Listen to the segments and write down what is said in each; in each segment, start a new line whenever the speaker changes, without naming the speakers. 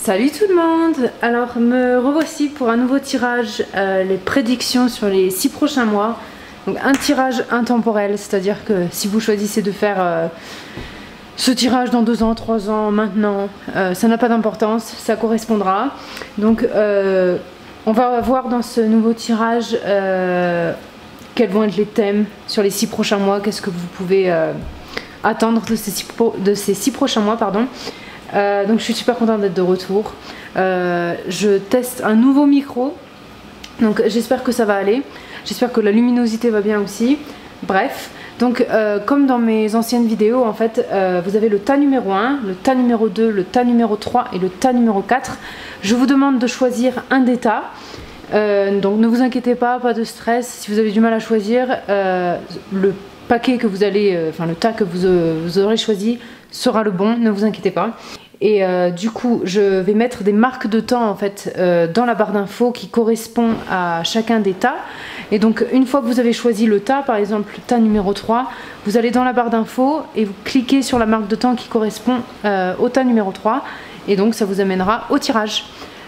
Salut tout le monde. Alors me revoici pour un nouveau tirage, les prédictions sur les 6 prochains mois. Donc un tirage intemporel, c'est-à-dire que si vous choisissez de faire ce tirage dans 2 ans, 3 ans, maintenant, ça n'a pas d'importance, ça correspondra. Donc on va voir dans ce nouveau tirage quels vont être les thèmes sur les 6 prochains mois, qu'est-ce que vous pouvez attendre de ces 6 prochains mois, pardon. Donc je suis super contente d'être de retour. Je teste un nouveau micro, donc j'espère que ça va aller. J'espère que la luminosité va bien aussi. Bref, donc comme dans mes anciennes vidéos, en fait, vous avez le tas numéro 1, le tas numéro 2, le tas numéro 3 et le tas numéro 4. Je vous demande de choisir un des tas. Donc ne vous inquiétez pas, pas de stress. Si vous avez du mal à choisir, le paquet que vous allez, enfin le tas que vous aurez choisi sera le bon, ne vous inquiétez pas. Et du coup je vais mettre des marques de temps en fait dans la barre d'infos qui correspond à chacun des tas. Et donc une fois que vous avez choisi le tas, par exemple le tas numéro 3, vous allez dans la barre d'infos et vous cliquez sur la marque de temps qui correspond au tas numéro 3 et donc ça vous amènera au tirage.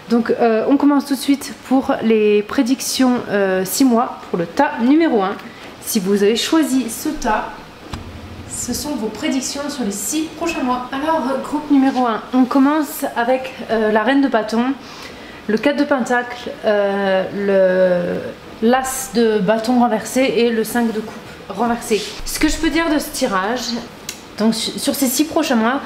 Donc on commence tout de suite pour les prédictions 6 mois pour le tas numéro 1. Si vous avez choisi ce tas, ce sont vos prédictions sur les 6 prochains mois. Alors, groupe numéro 1, on commence avec la reine de bâton, le 4 de pentacle, l'as de bâton renversé et le 5 de coupe renversé. Ce que je peux dire de ce tirage, donc sur ces 6 prochains mois,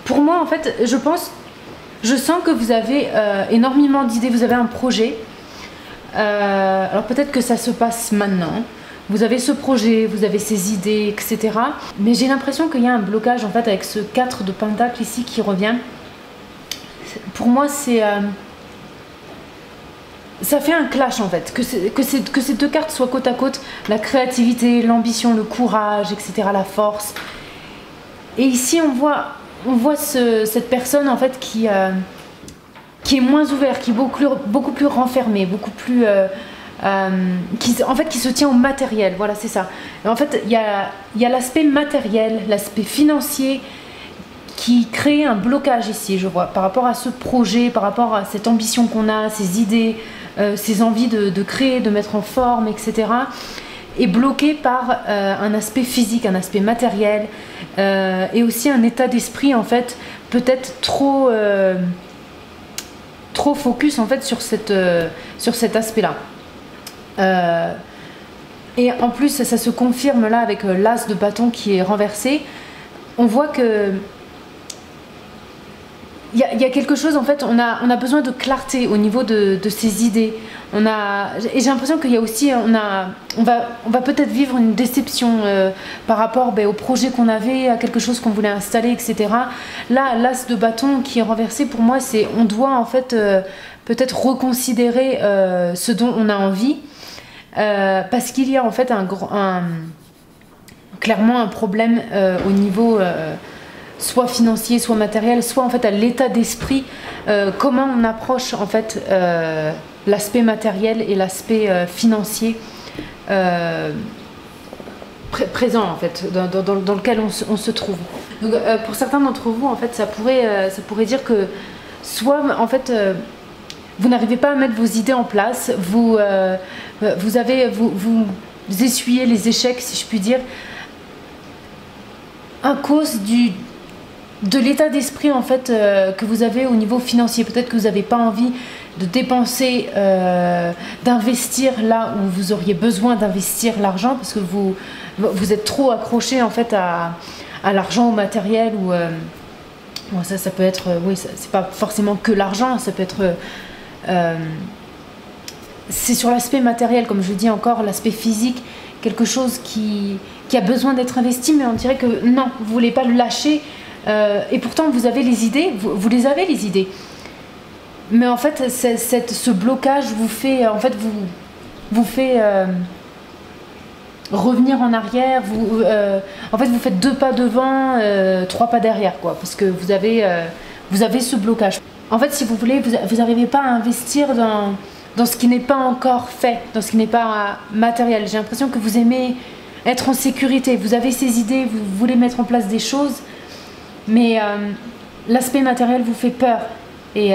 pour moi en fait, je sens que vous avez énormément d'idées, vous avez un projet. Alors peut-être que ça se passe maintenant. Vous avez ce projet, vous avez ces idées, etc. Mais j'ai l'impression qu'il y a un blocage en fait avec ce 4 de pentacle ici qui revient. Pour moi, c'est ça fait un clash en fait. Que ces deux cartes soient côte à côte, la créativité, l'ambition, le courage, etc., la force. Et ici, on voit cette personne en fait qui est moins ouverte, qui est beaucoup plus renfermée, beaucoup plus... qui se tient au matériel, voilà c'est ça. Et en fait il y a l'aspect matériel, l'aspect financier qui crée un blocage ici, je vois, par rapport à ce projet, par rapport à cette ambition qu'on a, ces idées, ces envies de créer, de mettre en forme, etc. est bloqué par un aspect physique, un aspect matériel et aussi un état d'esprit en fait peut-être trop focus en fait sur cet aspect là. Et en plus ça se confirme là avec l'as de bâton qui est renversé. On voit que il y a quelque chose en fait, on a besoin de clarté au niveau de ces idées. Et j'ai l'impression qu'il y a aussi, on va peut-être vivre une déception par rapport au projet qu'on avait, à quelque chose qu'on voulait installer, etc. Là, l'as de bâton qui est renversé, pour moi, on doit en fait peut-être reconsidérer ce dont on a envie. Parce qu'il y a en fait clairement un problème au niveau soit financier, soit matériel, soit en fait à l'état d'esprit, comment on approche en fait l'aspect matériel et l'aspect financier présent en fait dans lequel on se trouve. Donc, pour certains d'entre vous en fait ça pourrait dire que soit en fait vous n'arrivez pas à mettre vos idées en place, vous essuyez les échecs, si je puis dire, à cause de l'état d'esprit en fait que vous avez au niveau financier. Peut-être que vous n'avez pas envie de dépenser, d'investir là où vous auriez besoin d'investir l'argent, parce que vous êtes trop accroché en fait à l'argent, au matériel, ou bon, ça peut être, oui, c'est pas forcément que l'argent, ça peut être c'est sur l'aspect matériel, comme je dis encore, l'aspect physique, quelque chose qui a besoin d'être investi, mais on dirait que non, vous voulez pas le lâcher, et pourtant vous avez les idées, vous les avez les idées, mais en fait ce blocage vous fait revenir en arrière, en fait vous faites 2 pas devant, 3 pas derrière, quoi, parce que vous avez ce blocage. En fait, si vous voulez, vous n'arrivez pas à investir dans ce qui n'est pas encore fait, dans ce qui n'est pas matériel. J'ai l'impression que vous aimez être en sécurité, vous avez ces idées, vous voulez mettre en place des choses, mais l'aspect matériel vous fait peur. Et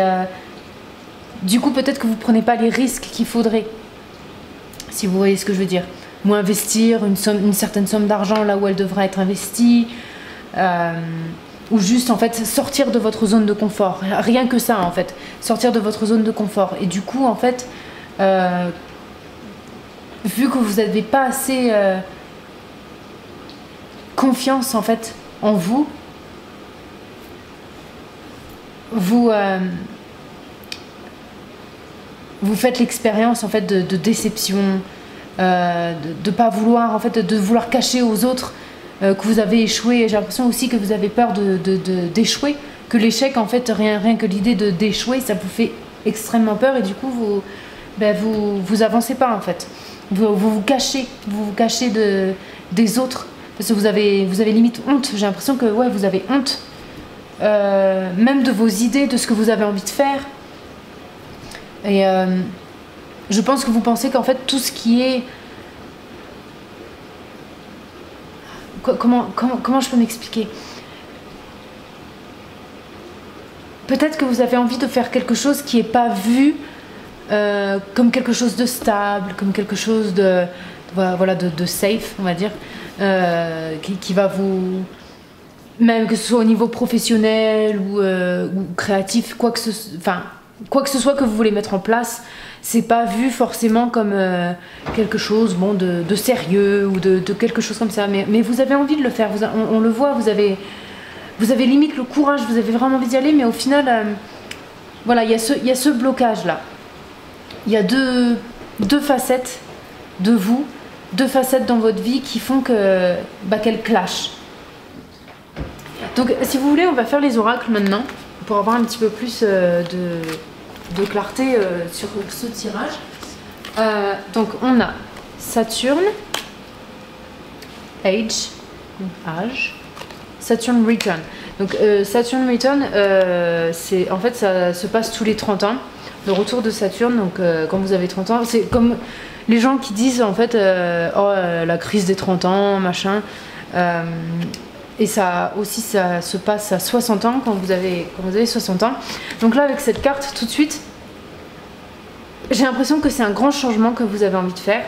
du coup, peut-être que vous ne prenez pas les risques qu'il faudrait. Si vous voyez ce que je veux dire. Ou investir une certaine somme d'argent là où elle devrait être investie. Ou juste en fait sortir de votre zone de confort. Rien que ça en fait. Sortir de votre zone de confort. Et du coup en fait, vu que vous n'avez pas assez confiance en fait en vous, vous faites l'expérience en fait de déception, de pas vouloir en fait de vouloir cacher aux autres que vous avez échoué. J'ai l'impression aussi que vous avez peur d'échouer, que l'échec en fait rien que l'idée d'échouer ça vous fait extrêmement peur et du coup vous avancez pas en fait. Vous cachez des autres parce que vous avez limite honte. J'ai l'impression que ouais vous avez honte même de vos idées, de ce que vous avez envie de faire. Et je pense que vous pensez qu'en fait tout ce qui est... Comment je peux m'expliquer? Peut-être que vous avez envie de faire quelque chose qui n'est pas vu comme quelque chose de stable, comme quelque chose de safe, on va dire, qui va vous... Même que ce soit au niveau professionnel ou créatif, quoi que ce soit que vous voulez mettre en place, c'est pas vu forcément comme quelque chose bon, de sérieux ou de quelque chose comme ça. Mais vous avez envie de le faire, on le voit, vous avez limite le courage, vous avez vraiment envie d'y aller, mais au final, voilà, il y a ce blocage-là. Il y a deux facettes de vous, deux facettes dans votre vie qui font qu'elles clashent. Donc si vous voulez, on va faire les oracles maintenant pour avoir un petit peu plus de clarté sur ce tirage. Donc on a Saturne, âge, Saturn Return. Donc Saturn Return, c'est en fait ça se passe tous les 30 ans, le retour de Saturne. Donc quand vous avez 30 ans, c'est comme les gens qui disent en fait la crise des 30 ans, machin. Et ça aussi, ça se passe à 60 ans, quand vous avez 60 ans. Donc là, avec cette carte, tout de suite, j'ai l'impression que c'est un grand changement que vous avez envie de faire.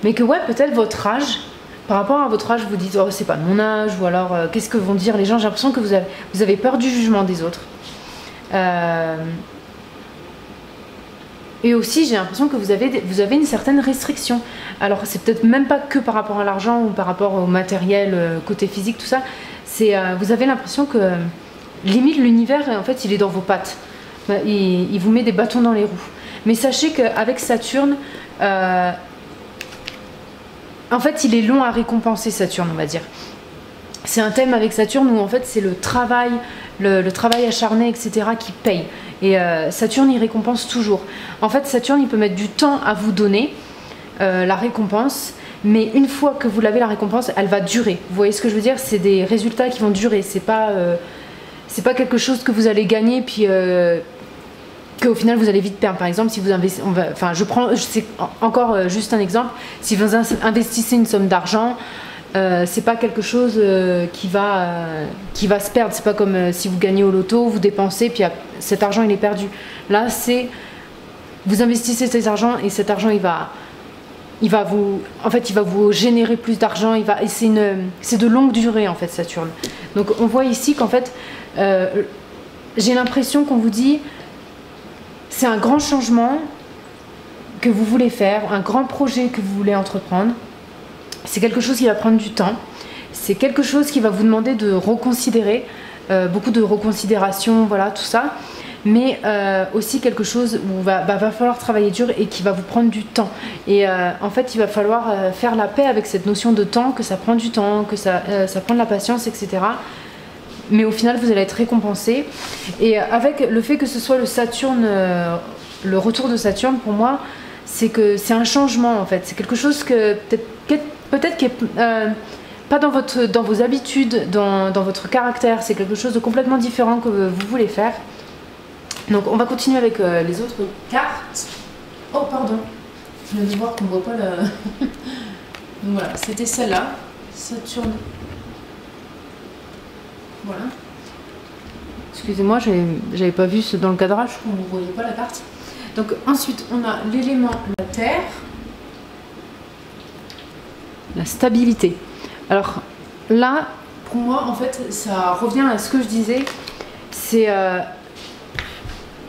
Mais que ouais, peut-être votre âge, par rapport à votre âge, vous dites « Oh, c'est pas mon âge » ou alors « Qu'est-ce que vont dire les gens ?» J'ai l'impression que vous avez peur du jugement des autres. Et aussi, j'ai l'impression que vous avez une certaine restriction. Alors, c'est peut-être même pas que par rapport à l'argent ou par rapport au matériel, côté physique, tout ça. Vous avez l'impression que, limite, l'univers, en fait, il est dans vos pattes. Il vous met des bâtons dans les roues. Mais sachez qu'avec Saturne, en fait, il est long à récompenser, Saturne, on va dire. C'est un thème avec Saturne où, en fait, c'est le travail, le travail acharné, etc., qui paye. Et Saturne, il récompense toujours. En fait, Saturne, il peut mettre du temps à vous donner la récompense, mais une fois que vous l'avez, la récompense, elle va durer. Vous voyez ce que je veux dire? C'est des résultats qui vont durer. C'est pas quelque chose que vous allez gagner, puis qu'au final, vous allez vite perdre. Par exemple, si vous investissez... c'est encore juste un exemple. Si vous investissez une somme d'argent, c'est pas quelque chose qui va se perdre. C'est pas comme si vous gagnez au loto, vous dépensez, puis cet argent il est perdu. Là, c'est vous investissez cet argent et cet argent il va vous générer plus d'argent. C'est de longue durée en fait, Saturne. Donc on voit ici qu'en fait, j'ai l'impression qu'on vous dit c'est un grand changement que vous voulez faire, un grand projet que vous voulez entreprendre. C'est quelque chose qui va prendre du temps, c'est quelque chose qui va vous demander de reconsidérer, beaucoup de reconsidération, voilà, tout ça, mais aussi quelque chose où va falloir travailler dur et qui va vous prendre du temps. Et en fait, il va falloir faire la paix avec cette notion de temps, que ça prend du temps, que ça prend de la patience, etc. Mais au final, vous allez être récompensé. Et avec le fait que ce soit le Saturne, le retour de Saturne, pour moi, c'est que c'est un changement en fait. C'est quelque chose que peut-être qui est pas dans vos habitudes, dans votre caractère. C'est quelque chose de complètement différent que vous voulez faire. Donc on va continuer avec les autres cartes. Oh pardon, je viens de voir qu'on ne voit pas la... Donc voilà, c'était celle-là, Saturne Voilà. Excusez-moi, j'avais pas vu ce dans le cadrage, on ne voyait pas la carte. Donc ensuite, on a l'élément la terre, la stabilité. Alors là, pour moi, en fait, ça revient à ce que je disais, c'est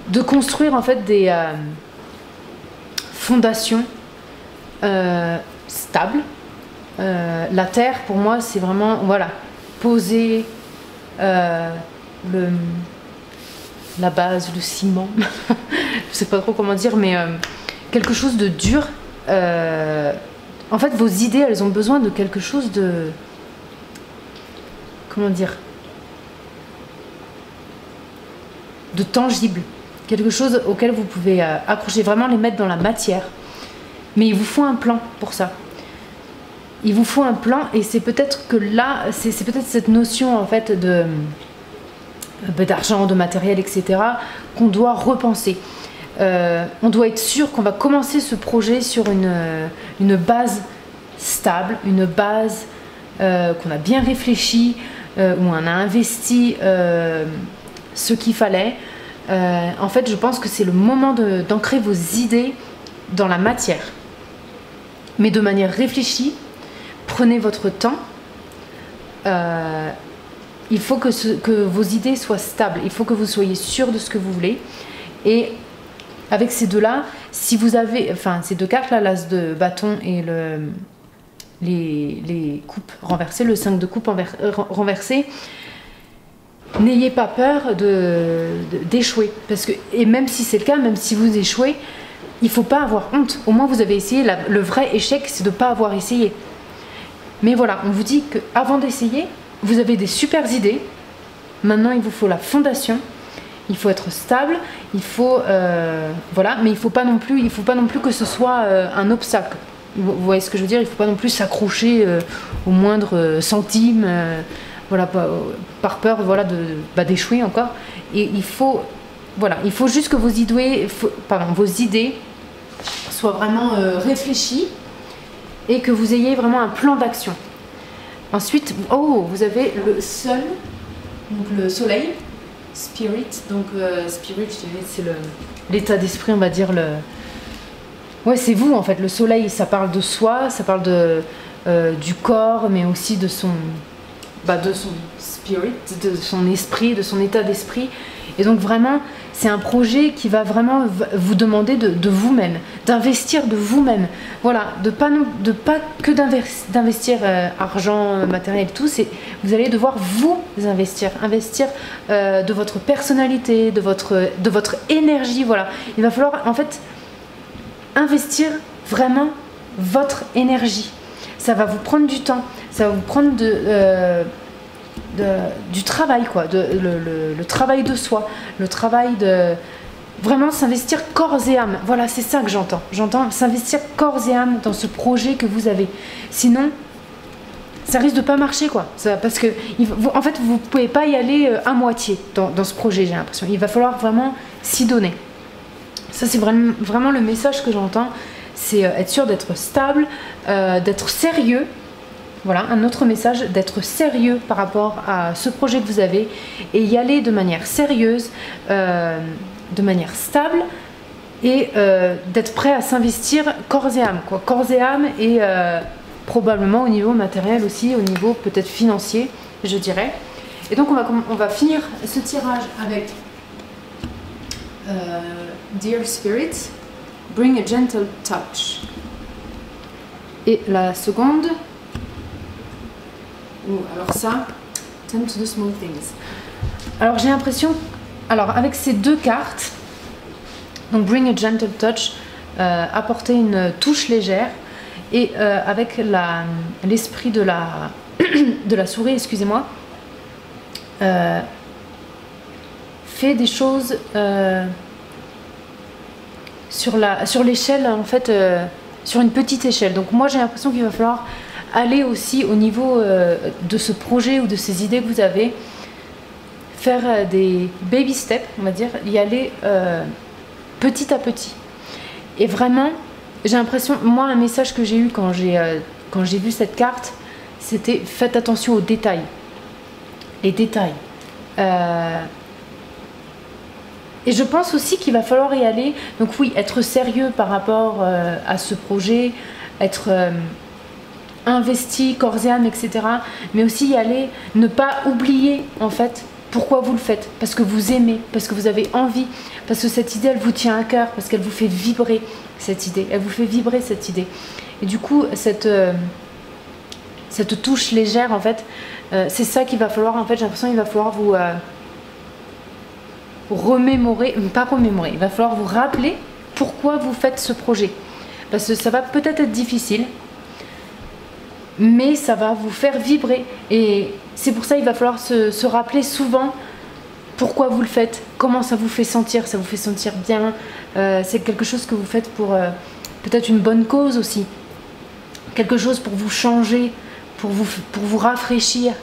de construire en fait des fondations stables. La terre, pour moi, c'est vraiment, voilà, poser la base, le ciment, je sais pas trop comment dire, mais quelque chose de dur. En fait, vos idées, elles ont besoin de quelque chose de, comment dire, de tangible, quelque chose auquel vous pouvez accrocher, vraiment les mettre dans la matière. Mais il vous faut un plan pour ça. Il vous faut un plan, et c'est peut-être que là, c'est peut-être cette notion en fait de d'argent, de matériel, etc. qu'on doit repenser. On doit être sûr qu'on va commencer ce projet sur une base stable, une base qu'on a bien réfléchie, où on a investi ce qu'il fallait. En fait, je pense que c'est le moment d'ancrer vos idées dans la matière, mais de manière réfléchie. Prenez votre temps. Il faut que vos idées soient stables. Il faut que vous soyez sûr de ce que vous voulez. Et avec ces deux-là, si vous avez, enfin ces deux cartes-là, l'as de bâton et les coupes renversées, le 5 de coupe renversé, n'ayez pas peur d'échouer. Parce que, et même si c'est le cas, même si vous échouez, il ne faut pas avoir honte. Au moins vous avez essayé. Le vrai échec, c'est de ne pas avoir essayé. Mais voilà, on vous dit qu'avant d'essayer, vous avez des super idées. Maintenant, il vous faut la fondation. Il faut être stable. Il faut, voilà, mais il faut pas non plus que ce soit un obstacle. Vous voyez ce que je veux dire? Il ne faut pas non plus s'accrocher au moindre centime, voilà, par peur, voilà, d'échouer encore. Et il faut, voilà, il faut juste que vos idées soient vraiment réfléchies. Et que vous ayez vraiment un plan d'action. Ensuite, vous avez le sun, donc le soleil, spirit. Donc spirit, c'est l'état d'esprit, on va dire. Ouais, c'est vous en fait. Le soleil, ça parle de soi, ça parle du corps, mais aussi de son spirit, de son esprit, de son état d'esprit. Et donc vraiment, c'est un projet qui va vraiment vous demander de vous-même, d'investir de vous-même. Voilà, de pas que d'investir argent, matériel, tout. Vous allez devoir vous investir de votre personnalité, de votre énergie. Voilà, il va falloir en fait investir vraiment votre énergie. Ça va vous prendre du temps, ça va vous prendre du travail, quoi, le travail de soi, le travail de vraiment s'investir corps et âme. Voilà, c'est ça que j'entends. J'entends s'investir corps et âme dans ce projet que vous avez. Sinon, ça risque de pas marcher, quoi. Parce que en fait, vous pouvez pas y aller à moitié dans ce projet, j'ai l'impression. Il va falloir vraiment s'y donner. Ça, c'est vraiment le message que j'entends. C'est être sûr d'être stable, d'être sérieux. Voilà, un autre message, d'être sérieux par rapport à ce projet que vous avez et y aller de manière sérieuse, de manière stable et d'être prêt à s'investir corps et âme, quoi. Corps et âme et probablement au niveau matériel aussi, au niveau peut-être financier, je dirais. Et donc on va finir ce tirage avec Dear Spirit, Bring a Gentle Touch. Et la seconde... alors ça, Tend to the Small Things. Alors j'ai l'impression, avec ces deux cartes, donc Bring a Gentle Touch, apporter une touche légère, et avec l'esprit de la souris, excusez-moi, fait des choses sur l'échelle, en fait, sur une petite échelle. Donc moi j'ai l'impression qu'il va falloir aller aussi au niveau de ce projet ou de ces idées que vous avez, faire des baby steps, on va dire, y aller petit à petit. Et vraiment, j'ai l'impression, moi un message que j'ai eu quand j'ai vu cette carte, c'était faites attention aux détails. Les détails. Et je pense aussi qu'il va falloir y aller. Donc oui, être sérieux par rapport à ce projet, être investi, corps et âme, etc. Mais aussi y aller, ne pas oublier en fait pourquoi vous le faites. Parce que vous aimez, parce que vous avez envie, parce que cette idée, elle vous tient à cœur, parce qu'elle vous fait vibrer cette idée. Elle vous fait vibrer cette idée. Et du coup, cette touche légère, en fait, c'est ça qu'il va falloir, en fait, j'ai l'impression qu'il va falloir vous... remémorer, pas remémorer, il va falloir vous rappeler pourquoi vous faites ce projet. Parce que ça va peut-être être difficile, mais ça va vous faire vibrer. Et c'est pour ça qu'il va falloir se rappeler souvent pourquoi vous le faites, comment ça vous fait sentir bien. C'est quelque chose que vous faites pour peut-être une bonne cause aussi. Quelque chose pour vous changer, pour vous rafraîchir,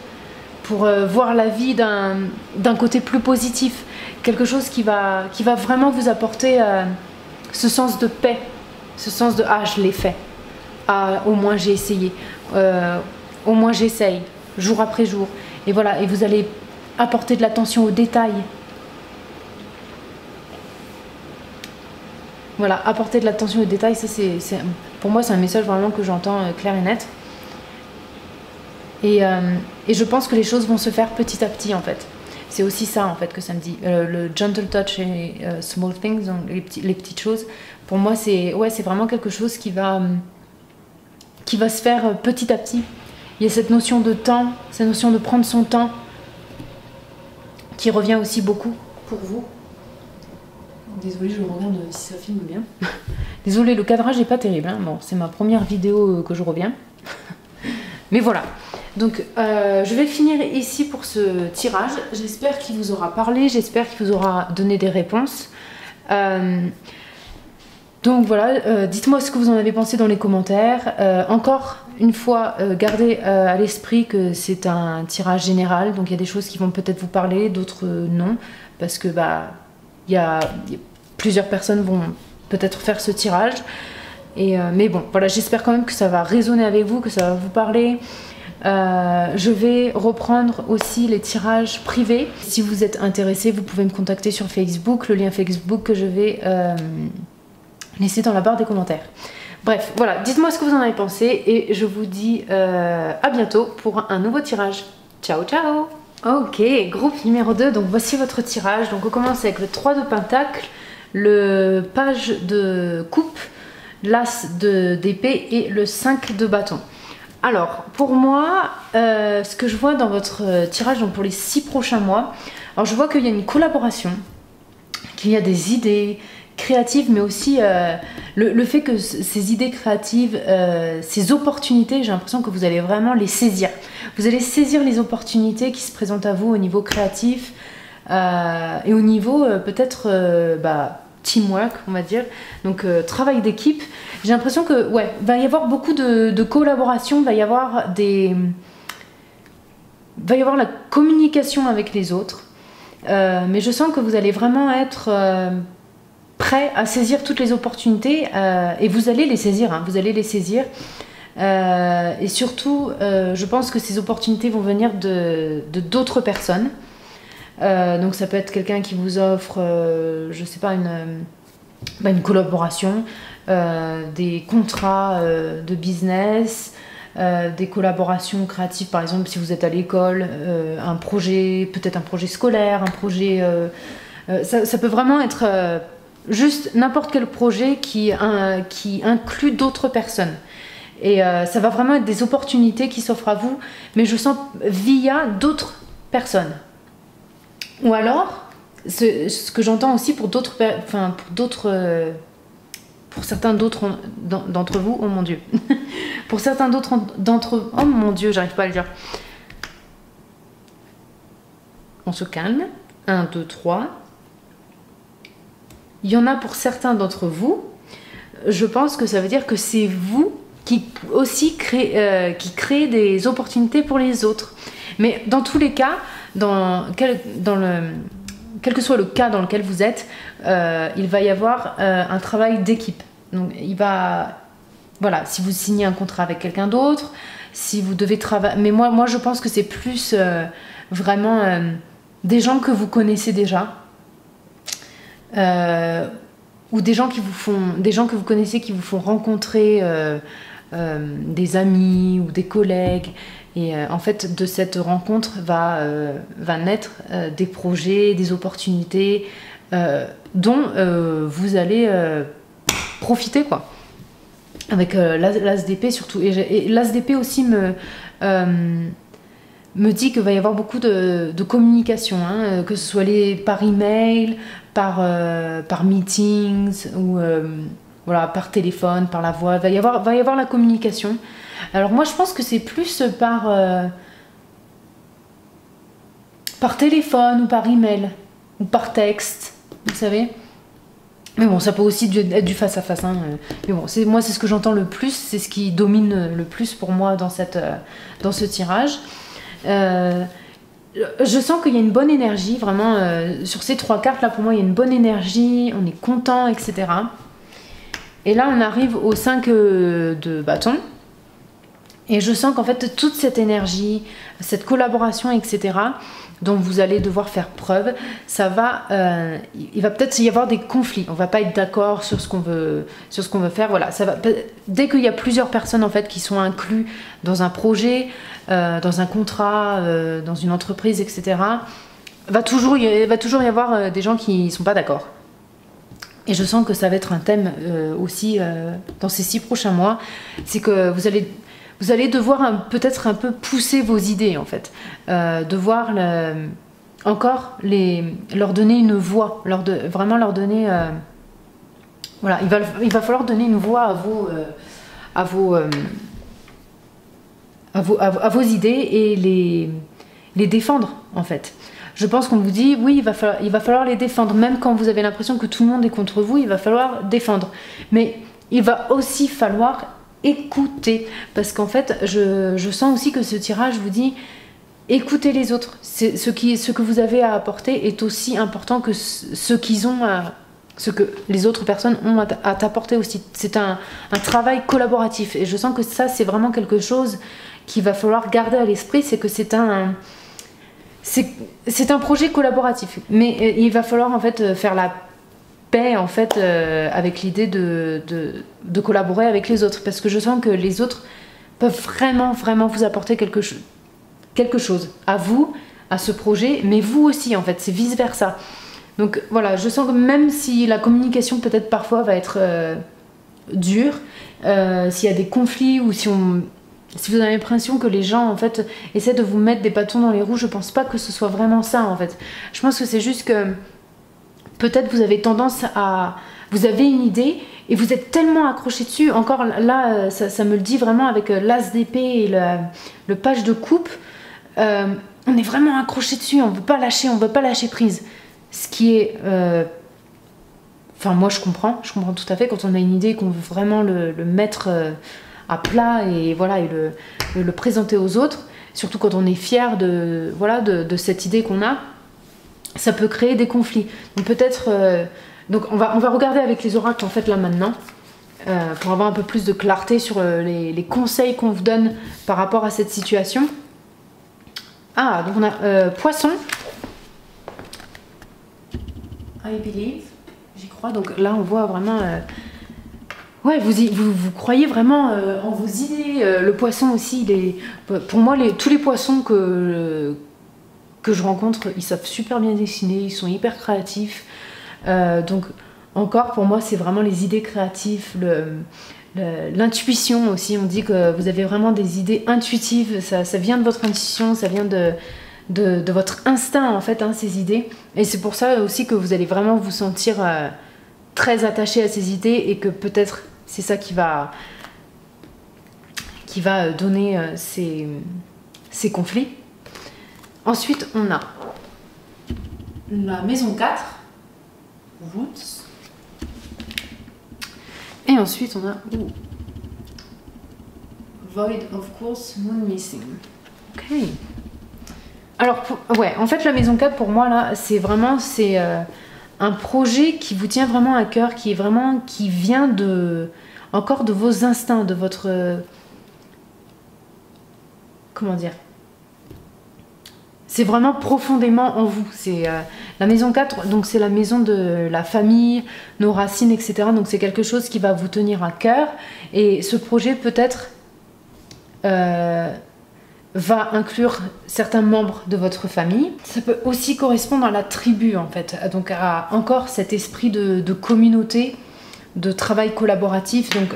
pour voir la vie d'un côté plus positif. Quelque chose qui va vraiment vous apporter ce sens de paix, ce sens de « ah, je l'ai fait, ah, au moins j'ai essayé, au moins j'essaye, jour après jour ». Et voilà, et vous allez apporter de l'attention aux détails. Voilà, apporter de l'attention aux détails, ça pour moi c'est un message vraiment que j'entends clair et net. Et je pense que les choses vont se faire petit à petit en fait. C'est aussi ça en fait que ça me dit. Le gentle touch et small things, donc les petites choses. Pour moi c'est vraiment quelque chose qui va se faire petit à petit. Il y a cette notion de temps, cette notion de prendre son temps qui revient aussi beaucoup pour vous. Désolée, je regarde si ça filme bien. Désolée, le cadrage n'est pas terrible. Hein. Bon, c'est ma première vidéo que je reviens. Mais voilà. Donc, je vais finir ici pour ce tirage. J'espère qu'il vous aura parlé. J'espère qu'il vous aura donné des réponses. Donc voilà, dites-moi ce que vous en avez pensé dans les commentaires. Encore une fois, gardez à l'esprit que c'est un tirage général. Donc il y a des choses qui vont peut-être vous parler, d'autres non. Parce que plusieurs personnes vont peut-être faire ce tirage. Mais bon, voilà, j'espère quand même que ça va résonner avec vous, que ça va vous parler. Je vais reprendre aussi les tirages privés. Si vous êtes intéressé, vous pouvez me contacter sur Facebook, le lien Facebook que je vais laisser dans la barre des commentaires. Bref, voilà, dites-moi ce que vous en avez pensé et je vous dis à bientôt pour un nouveau tirage. Ciao, ciao! Ok, groupe numéro 2, donc voici votre tirage. Donc on commence avec le 3 de pentacle, le page de coupe, l'as d'épée et le 5 de bâton. Alors, pour moi, ce que je vois dans votre tirage, donc pour les 6 prochains mois, alors je vois qu'il y a une collaboration, qu'il y a des idées créatives, mais aussi le fait que ces idées créatives, ces opportunités, j'ai l'impression que vous allez vraiment les saisir. Vous allez saisir les opportunités qui se présentent à vous au niveau créatif et au niveau peut-être teamwork, on va dire, donc travail d'équipe. J'ai l'impression que va y avoir beaucoup de collaboration, va y avoir la communication avec les autres, mais je sens que vous allez vraiment être prêt à saisir toutes les opportunités et vous allez les saisir, hein, vous allez les saisir. Et surtout, je pense que ces opportunités vont venir de d'autres personnes. Donc ça peut être quelqu'un qui vous offre, je sais pas, une collaboration, des contrats de business, des collaborations créatives, par exemple si vous êtes à l'école, un projet, peut-être un projet scolaire, un projet... ça peut vraiment être juste n'importe quel projet qui inclut d'autres personnes. Et ça va vraiment être des opportunités qui s'offrent à vous, mais je sens via d'autres personnes. Ou alors, ce que j'entends aussi pour d'autres, pour certains d'autres d'entre vous, oh mon Dieu, pour certains d'autres d'entre, oh mon Dieu, j'arrive pas à le dire. On se calme. 1, 2, 3. Il y en a pour certains d'entre vous. Je pense que ça veut dire que c'est vous qui aussi créez des opportunités pour les autres. Mais dans tous les cas, quel que soit le cas dans lequel vous êtes, il va y avoir un travail d'équipe. Donc voilà, si vous signez un contrat avec quelqu'un d'autre, si vous devez travailler... Mais moi je pense que c'est plus vraiment des gens que vous connaissez déjà, ou des gens que vous connaissez qui vous font rencontrer des amis ou des collègues. Et en fait, de cette rencontre va naître des projets, des opportunités dont vous allez profiter, quoi. Avec l'as d'épée surtout. Et l'as d'épée aussi me dit qu'il va y avoir beaucoup de communication, hein, que ce soit par email, par meetings, ou voilà, par téléphone, par la voix. Va y avoir la communication. Alors moi je pense que c'est plus par téléphone ou par email ou par texte, vous savez. Mais bon, ça peut aussi être du face à face, hein. Mais bon, moi c'est ce que j'entends le plus, c'est ce qui domine le plus pour moi dans ce tirage. Je sens qu'il y a une bonne énergie, vraiment, sur ces 3 cartes là, pour moi il y a une bonne énergie, on est content, etc. Et là on arrive au 5 de bâton. Et je sens qu'en fait toute cette énergie, cette collaboration, etc., dont vous allez devoir faire preuve, il va peut-être y avoir des conflits. On va pas être d'accord sur ce qu'on veut faire. Voilà, dès qu'il y a plusieurs personnes en fait qui sont inclus dans un projet, dans un contrat, dans une entreprise, etc., va toujours y avoir des gens qui sont pas d'accord. Et je sens que ça va être un thème aussi dans ces 6 prochains mois, c'est que vous allez devoir peut-être un peu pousser vos idées, en fait. Devoir leur donner une voix, vraiment leur donner... voilà, il va falloir donner une voix à vos idées et les défendre, en fait. Je pense qu'on vous dit, oui, il va falloir les défendre. Même quand vous avez l'impression que tout le monde est contre vous, il va falloir défendre. Mais il va aussi falloir écouter, parce qu'en fait je sens aussi que ce tirage vous dit écoutez les autres. Ce que vous avez à apporter est aussi important que ce que les autres personnes ont à t'apporter aussi. C'est un travail collaboratif et je sens que ça c'est vraiment quelque chose qu'il va falloir garder à l'esprit, c'est que c'est un projet collaboratif, mais il va falloir en fait faire la paix en fait avec l'idée de collaborer avec les autres, parce que je sens que les autres peuvent vraiment vous apporter quelque chose à vous, à ce projet, mais vous aussi en fait, c'est vice versa. Donc voilà, je sens que même si la communication peut-être parfois va être dure, s'il y a des conflits ou si vous avez l'impression que les gens en fait essaient de vous mettre des bâtons dans les roues, je pense pas que ce soit vraiment ça en fait. Je pense que c'est juste que peut-être vous avez tendance vous avez une idée et vous êtes tellement accroché dessus. Encore là, ça me le dit vraiment avec l'as d'épée et le page de coupe. On est vraiment accroché dessus, on ne veut pas lâcher prise. Ce qui est... Enfin, moi je comprends tout à fait quand on a une idée et qu'on veut vraiment le mettre à plat et voilà, et le présenter aux autres. Surtout quand on est fier de cette idée qu'on a. Ça peut créer des conflits. Donc peut-être... donc on va regarder avec les oracles en fait là maintenant pour avoir un peu plus de clarté sur les conseils qu'on vous donne par rapport à cette situation. Ah, donc on a Poisson. I believe. J'y crois. Donc là on voit vraiment... ouais, vous croyez vraiment en vos idées. Le Poisson aussi, pour moi tous les poissons que je rencontre, ils savent super bien dessiner, ils sont hyper créatifs. Donc encore pour moi c'est vraiment les idées créatives, l'intuition aussi. On dit que vous avez vraiment des idées intuitives, ça vient de votre intuition, ça vient de votre instinct en fait, hein, ces idées. Et c'est pour ça aussi que vous allez vraiment vous sentir très attaché à ces idées et que peut-être c'est ça qui va donner ces conflits. Ensuite, on a la maison 4, Roots. Et ensuite, on a Void of Course, Moon Missing. Ok. Alors, ouais, en fait, la maison 4, pour moi, là, c'est vraiment un projet qui vous tient vraiment à cœur, qui vient encore de vos instincts, de votre... comment dire ? c'est vraiment profondément en vous. C'est la maison 4, donc c'est la maison de la famille, nos racines, etc. Donc c'est quelque chose qui va vous tenir à cœur. Et ce projet peut-être va inclure certains membres de votre famille. Ça peut aussi correspondre à la tribu en fait, donc à encore cet esprit de communauté, de travail collaboratif. Donc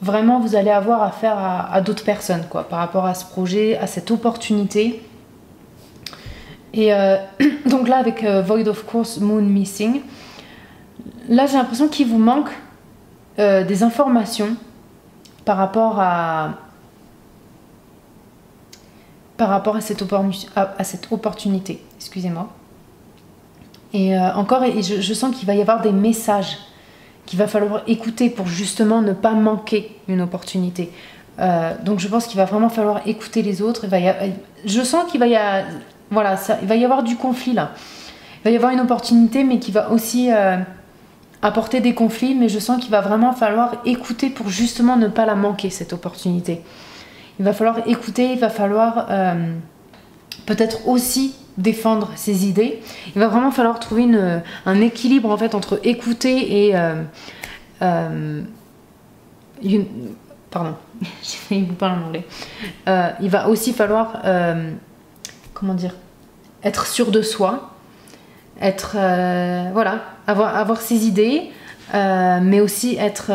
vraiment vous allez avoir affaire à d'autres personnes quoi, par rapport à ce projet, à cette opportunité. Et donc là avec Void of Course, Moon Missing, là j'ai l'impression qu'il vous manque des informations par rapport à cette opportunité, excusez-moi. Et encore, je sens qu'il va y avoir des messages qu'il va falloir écouter pour justement ne pas manquer une opportunité. Donc je pense qu'il va vraiment falloir écouter les autres. Je sens qu'il va y avoir, voilà, il va y avoir du conflit là. Il va y avoir une opportunité, mais qui va aussi apporter des conflits. Mais je sens qu'il va vraiment falloir écouter pour justement ne pas la manquer, cette opportunité. Il va falloir écouter, il va falloir peut-être aussi défendre ses idées. Il va vraiment falloir trouver un équilibre en fait entre écouter et pardon, j'ai failli vous parler en anglais. Il va aussi falloir comment dire, être sûr de soi, être voilà, avoir ses idées, mais aussi être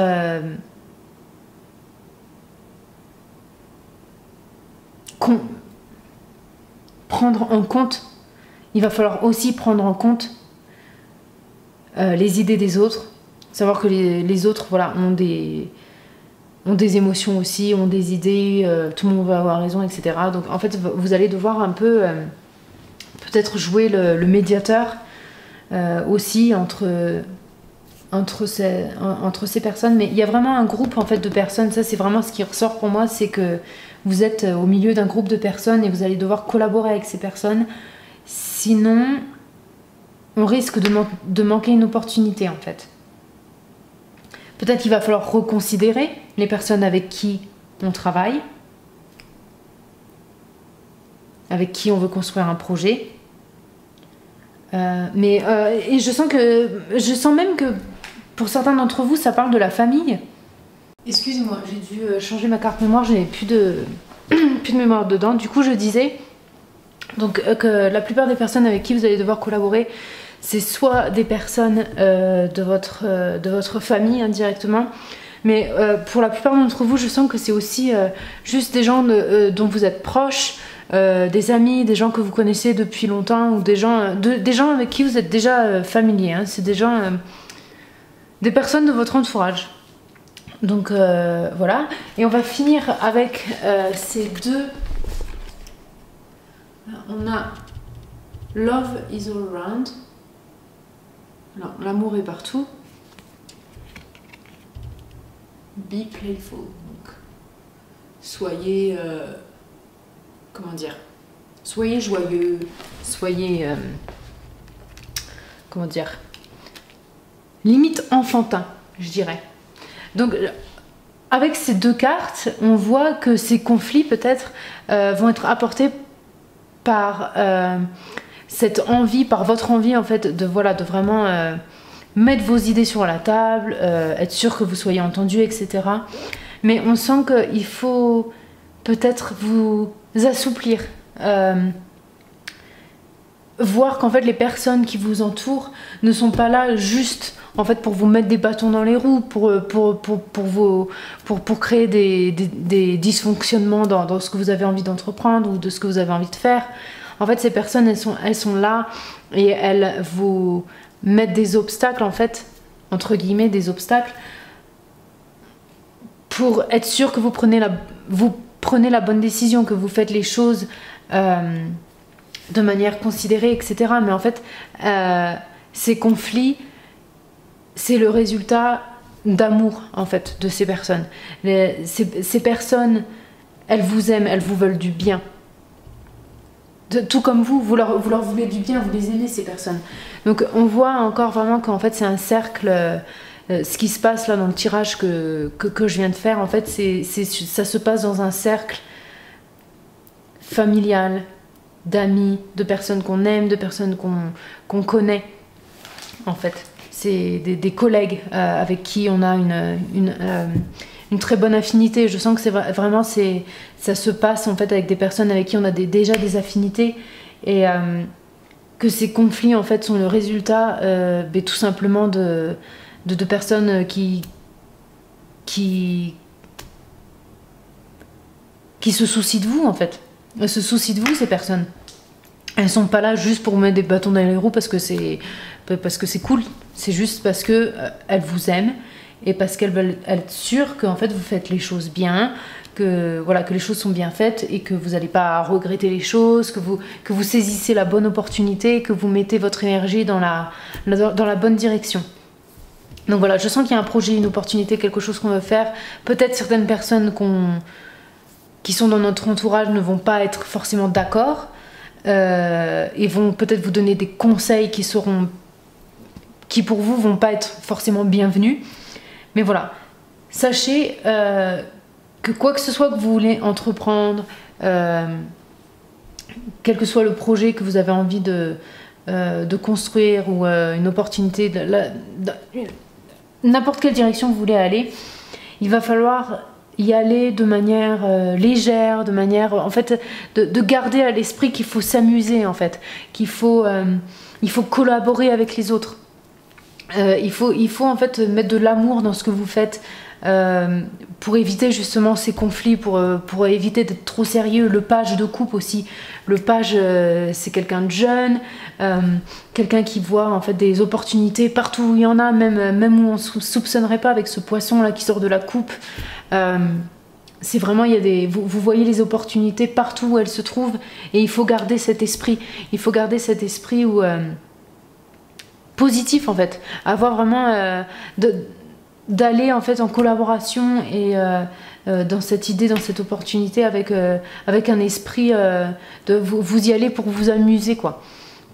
prendre en compte, il va falloir aussi prendre en compte les idées des autres, savoir que les autres voilà, ont des émotions aussi, ont des idées, tout le monde va avoir raison, etc. Donc en fait vous allez devoir un peu peut-être jouer le médiateur aussi entre ces personnes, mais il y a vraiment un groupe en fait de personnes, ça c'est vraiment ce qui ressort pour moi, c'est que vous êtes au milieu d'un groupe de personnes et vous allez devoir collaborer avec ces personnes, sinon on risque de manquer une opportunité en fait. Peut-être qu'il va falloir reconsidérer les personnes avec qui on travaille, avec qui on veut construire un projet. Et je sens même que pour certains d'entre vous, ça parle de la famille. Excusez-moi, j'ai dû changer ma carte mémoire, j'avais plus de mémoire dedans. Du coup, je disais donc, que la plupart des personnes avec qui vous allez devoir collaborer, c'est soit des personnes de votre famille indirectement, mais pour la plupart d'entre vous, je sens que c'est aussi juste des gens dont vous êtes proches, des amis, des gens que vous connaissez depuis longtemps, ou des gens avec qui vous êtes déjà familier. Hein. C'est des gens, des personnes de votre entourage. Donc voilà, et on va finir avec ces deux. On a Love is all around. Alors, l'amour est partout. Be playful. Donc, soyez, comment dire, soyez joyeux, soyez, comment dire, limite enfantin, je dirais. Donc, avec ces deux cartes, on voit que ces conflits peut-être vont être apportés par cette envie, par votre envie en fait de vraiment mettre vos idées sur la table, être sûr que vous soyez entendu, etc. Mais on sent qu'il faut peut-être vous assouplir, voir qu'en fait les personnes qui vous entourent ne sont pas là juste en fait pour vous mettre des bâtons dans les roues, pour créer des dysfonctionnements dans ce que vous avez envie d'entreprendre ou de ce que vous avez envie de faire. En fait, ces personnes, elles sont là et elles vous mettent des obstacles, en fait, entre guillemets, des obstacles, pour être sûr que vous prenez la bonne décision, que vous faites les choses de manière considérée, etc. Mais en fait, ces conflits, c'est le résultat d'amour, en fait, de ces personnes. Ces personnes, elles vous aiment, elles vous veulent du bien. Tout comme vous leur voulez du bien, vous les aimez ces personnes. Donc on voit encore vraiment qu'en fait c'est un cercle, ce qui se passe là dans le tirage que je viens de faire, en fait ça se passe dans un cercle familial, d'amis, de personnes qu'on aime, de personnes qu'on connaît, en fait. C'est des collègues avec qui on a une très bonne affinité. Je sens que c'est vraiment, ça se passe en fait avec des personnes avec qui on a déjà des affinités, et que ces conflits en fait sont le résultat tout simplement de personnes qui se soucient de vous en fait. Elles se soucient de vous, ces personnes. Elles sont pas là juste pour vous mettre des bâtons dans les roues parce que c'est cool. C'est juste parce que elles vous aiment et parce qu'elles veulent être sûres que en fait vous faites les choses bien, que voilà, que les choses sont bien faites et que vous n'allez pas regretter les choses, que vous saisissez la bonne opportunité, que vous mettez votre énergie dans la bonne direction. Donc voilà, je sens qu'il y a un projet, une opportunité, quelque chose qu'on veut faire. Peut-être certaines personnes qui sont dans notre entourage ne vont pas être forcément d'accord et vont peut-être vous donner des conseils qui pour vous vont pas être forcément bienvenus. Mais voilà, sachez que quoi que ce soit que vous voulez entreprendre, quel que soit le projet que vous avez envie de construire ou une opportunité, n'importe quelle direction vous voulez aller, il va falloir y aller de manière légère, de manière en fait de garder à l'esprit qu'il faut s'amuser en fait, il faut collaborer avec les autres, il faut en fait mettre de l'amour dans ce que vous faites pour éviter justement ces conflits, pour éviter d'être trop sérieux. Le page de coupe aussi, le page c'est quelqu'un de jeune, quelqu'un qui voit en fait des opportunités partout où il y en a, même où on ne soupçonnerait pas, avec ce poisson là qui sort de la coupe. C'est vraiment, vous voyez les opportunités partout où elles se trouvent, et il faut garder cet esprit, où positif en fait, avoir vraiment d'aller en fait en collaboration et dans cette idée, dans cette opportunité avec un esprit de vous y allez pour vous amuser quoi,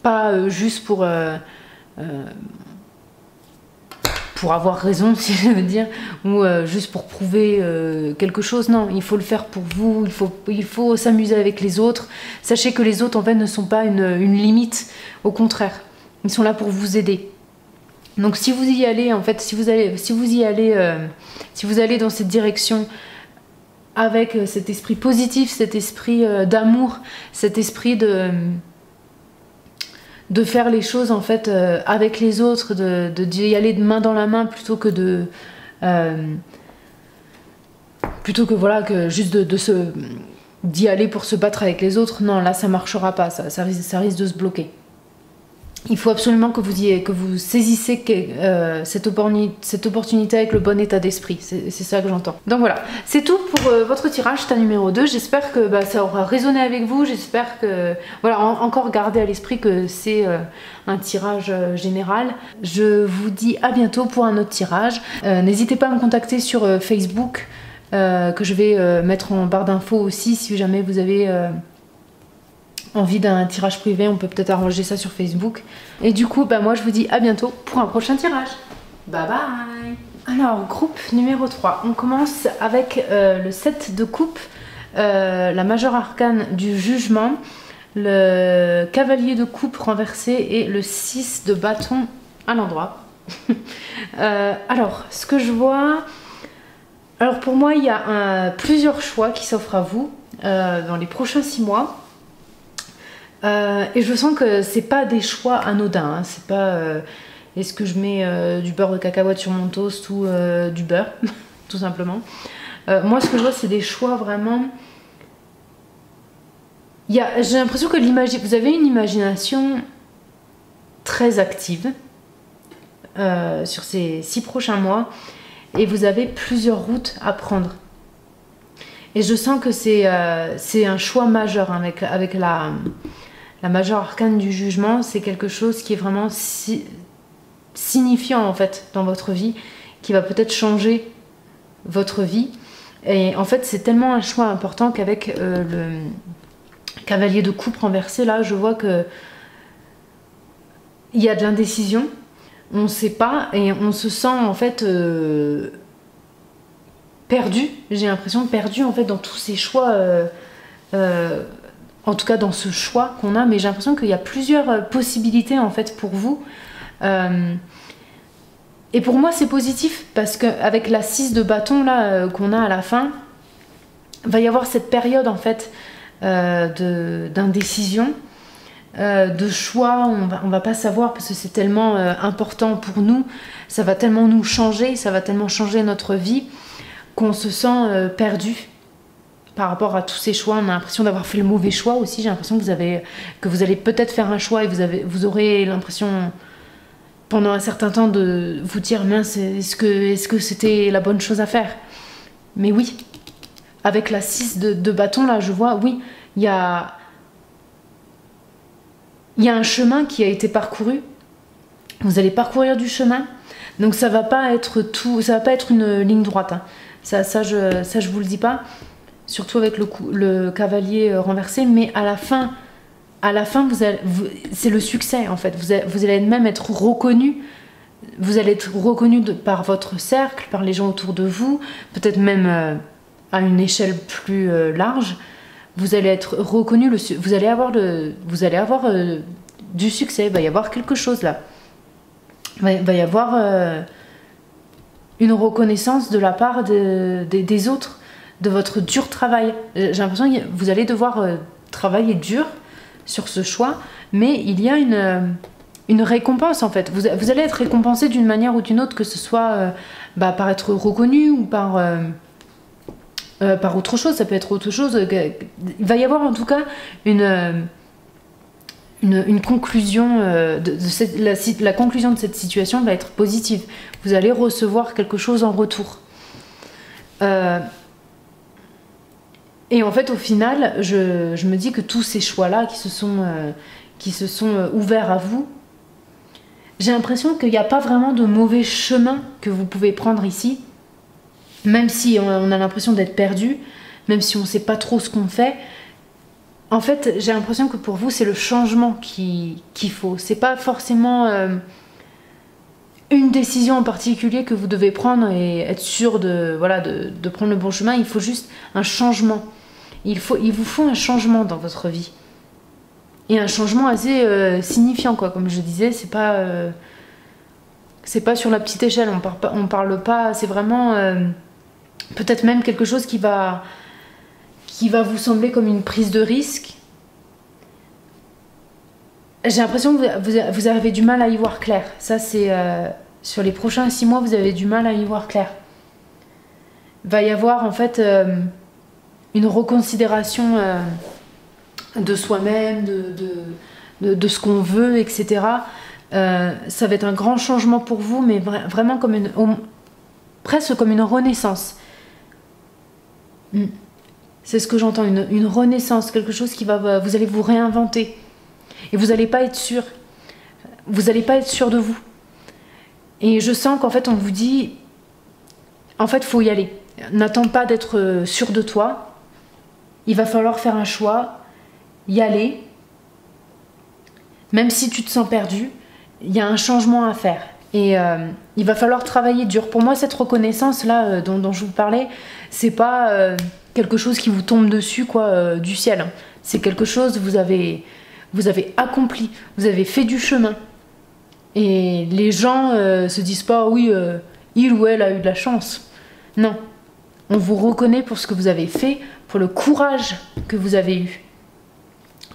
pas juste pour avoir raison, si je veux dire, ou juste pour prouver quelque chose. Non, il faut le faire pour vous, il faut s'amuser avec les autres. Sachez que les autres en fait ne sont pas une limite, au contraire, ils sont là pour vous aider. Donc si vous y allez en fait, si vous allez dans cette direction avec cet esprit positif, cet esprit d'amour, cet esprit de faire les choses en fait avec les autres, d'y aller de main dans la main plutôt que voilà, que juste d'y aller pour se battre avec les autres. Non, là ça marchera pas, ça risque de se bloquer. Il faut absolument que vous saisissez cette opportunité avec le bon état d'esprit. C'est ça que j'entends. Donc voilà, c'est tout pour votre tirage, ta numéro 2. J'espère que ça aura résonné avec vous. J'espère que... Voilà, encore garder à l'esprit que c'est un tirage général. Je vous dis à bientôt pour un autre tirage. N'hésitez pas à me contacter sur Facebook, que je vais mettre en barre d'infos aussi, si jamais vous avez... envie d'un tirage privé, on peut peut-être arranger ça sur Facebook. Et du coup, moi je vous dis à bientôt pour un prochain tirage. Bye bye. Alors, groupe numéro 3. On commence avec le 7 de coupe, la majeure arcane du jugement, le cavalier de coupe renversé et le 6 de bâton à l'endroit. Alors, ce que je vois... Alors pour moi, il y a plusieurs choix qui s'offrent à vous dans les prochains 6 mois. Et je sens que c'est pas des choix anodins, hein. C'est pas est-ce que je mets du beurre de cacahuète sur mon toast ou du beurre, tout simplement. Moi ce que je vois, c'est des choix vraiment... J'ai l'impression que vous avez une imagination très active sur ces 6 prochains mois, et vous avez plusieurs routes à prendre. Et je sens que c'est un choix majeur, hein, avec la majeure arcane du jugement. C'est quelque chose qui est vraiment signifiant en fait dans votre vie, qui va peut-être changer votre vie. Et en fait c'est tellement un choix important qu'avec le cavalier de coupe renversé là, je vois que il y a de l'indécision, on ne sait pas, et on se sent en fait perdu. J'ai l'impression perdu en fait dans tous ces choix en tout cas dans ce choix qu'on a, mais j'ai l'impression qu'il y a plusieurs possibilités en fait pour vous. Et pour moi c'est positif parce qu'avec la 6 de bâton là qu'on a à la fin, va y avoir cette période en fait d'indécision, de choix, on va pas savoir parce que c'est tellement important pour nous, ça va tellement nous changer, ça va tellement changer notre vie qu'on se sent perdu par rapport à tous ces choix. On a l'impression d'avoir fait le mauvais choix aussi, j'ai l'impression que vous allez peut-être faire un choix et vous aurez l'impression pendant un certain temps de vous dire mince, est-ce que c'était la bonne chose à faire? Mais oui, avec la 6 de bâton là, je vois, oui, il y a un chemin qui a été parcouru. Vous allez parcourir du chemin, donc ça va pas être une ligne droite, hein. Ça je vous le dis pas, surtout avec le cavalier renversé, mais à la fin c'est le succès en fait. Vous allez même être reconnu. Vous allez être reconnu par votre cercle, par les gens autour de vous, peut-être même à une échelle plus large. Vous allez être reconnu, vous allez avoir du succès. Il va y avoir quelque chose là. Il va y avoir une reconnaissance de la part des autres, de votre dur travail. J'ai l'impression que vous allez devoir travailler dur sur ce choix, mais il y a une récompense en fait. Vous allez être récompensé d'une manière ou d'une autre, que ce soit par être reconnu ou par autre chose. Ça peut être autre chose. Il va y avoir en tout cas une conclusion, la conclusion de cette situation va être positive. Vous allez recevoir quelque chose en retour. Et en fait, au final, je me dis que tous ces choix-là qui se sont ouverts à vous, j'ai l'impression qu'il n'y a pas vraiment de mauvais chemin que vous pouvez prendre ici, même si on a l'impression d'être perdu, même si on ne sait pas trop ce qu'on fait. En fait, j'ai l'impression que pour vous, c'est le changement qu'il faut. C'est pas forcément une décision en particulier que vous devez prendre et être sûr de prendre le bon chemin. Il faut juste un changement. Il vous faut un changement dans votre vie. Et un changement assez signifiant, quoi. Comme je disais, c'est pas sur la petite échelle. On parle pas. C'est vraiment peut-être même quelque chose qui va vous sembler comme une prise de risque. J'ai l'impression que vous avez du mal à y voir clair. Ça, c'est sur les prochains 6 mois, vous avez du mal à y voir clair. Il va y avoir en fait une reconsidération de soi-même, de ce qu'on veut, etc. Ça va être un grand changement pour vous, mais vraiment presque comme une renaissance. C'est ce que j'entends, une renaissance, quelque chose qui vous allez vous réinventer. Et vous n'allez pas être sûr. Vous n'allez pas être sûr de vous. Et je sens qu'en fait, on vous dit, en fait, il faut y aller. N'attends pas d'être sûr de toi. Il va falloir faire un choix, y aller. Même si tu te sens perdu, il y a un changement à faire. Et il va falloir travailler dur. Pour moi, cette reconnaissance-là dont je vous parlais, c'est pas quelque chose qui vous tombe dessus du ciel. C'est quelque chose, vous avez accompli, vous avez fait du chemin. Et les gens se disent pas, oui, il ou elle a eu de la chance. Non, on vous reconnaît pour ce que vous avez fait, pour le courage que vous avez eu.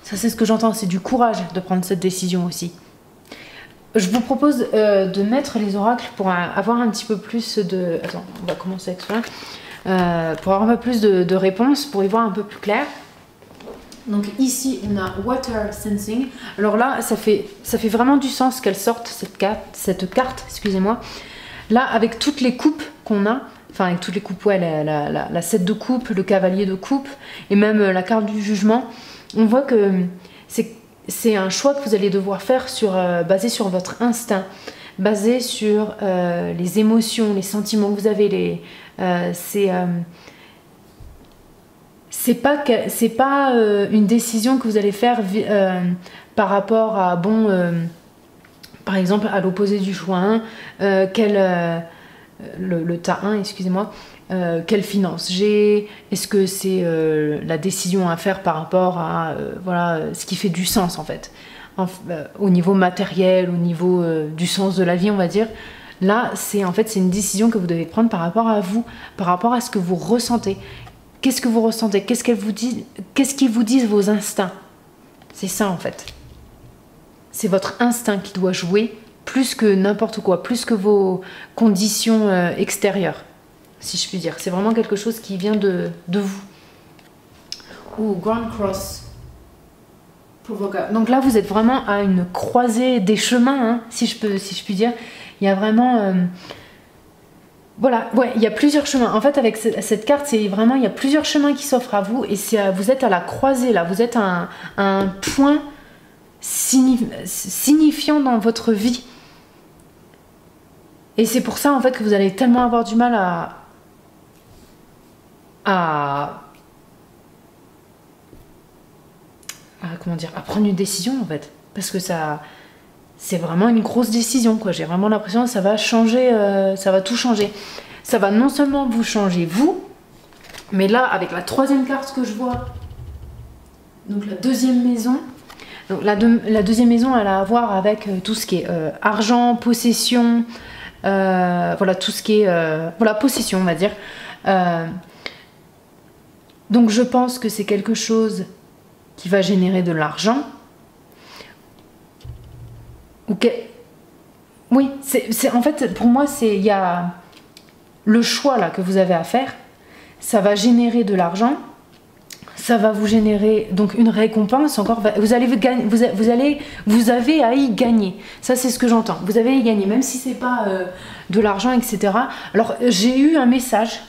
Ça, c'est ce que j'entends, c'est du courage de prendre cette décision aussi. Je vous propose de mettre les oracles pour avoir un petit peu plus de... Attends, on va commencer avec cela. Pour avoir un peu plus de réponses, pour y voir un peu plus clair. Donc ici, on a Water Sensing. Alors là, ça fait vraiment du sens qu'elle sorte, cette carte, excusez-moi. Là, avec toutes les coupes qu'on a, enfin avec toutes les coupes, ouais, la 7 de coupe, le cavalier de coupe, et même la carte du jugement, on voit que c'est un choix que vous allez devoir faire basé sur votre instinct, basé sur les émotions, les sentiments que vous avez. C'est pas une décision que vous allez faire par rapport à par exemple à l'opposé du choix, hein, le tas 1, excusez-moi, quelle finance j'ai, est-ce que c'est la décision à faire par rapport à voilà, ce qui fait du sens en fait, au niveau matériel, au niveau du sens de la vie on va dire. Là c'est en fait c'est une décision que vous devez prendre par rapport à vous, par rapport à ce que vous ressentez. Qu'est-ce que vous ressentez, qu'est-ce qu'ils vous disent vos instincts. C'est ça en fait. C'est votre instinct qui doit jouer plus que n'importe quoi, plus que vos conditions extérieures, si je puis dire. C'est vraiment quelque chose qui vient de vous. Ou Grand Cross. Donc là, vous êtes vraiment à une croisée des chemins, hein, si je puis dire. Il y a vraiment... voilà, ouais, il y a plusieurs chemins. En fait, avec cette carte, c'est vraiment... Il y a plusieurs chemins qui s'offrent à vous. Et vous êtes à la croisée, là. Vous êtes à un point signifiant dans votre vie. Et c'est pour ça en fait que vous allez tellement avoir du mal comment dire, à prendre une décision en fait, parce que ça c'est vraiment une grosse décision quoi. J'ai vraiment l'impression que ça va changer, ça va tout changer. Ça va non seulement vous changer vous, mais là avec la troisième carte que je vois, donc la deuxième maison. Donc la deuxième maison elle a à voir avec tout ce qui est argent, possession. Voilà tout ce qui est voilà, possession on va dire. Donc je pense que c'est quelque chose qui va générer de l'argent. Oui, en fait pour moi il y a le choix là que vous avez à faire. Ça va générer de l'argent, ça va vous générer donc une récompense encore. Vous avez à y gagner. Ça c'est ce que j'entends. Vous avez à y gagner, même si c'est pas de l'argent, etc. Alors j'ai eu un message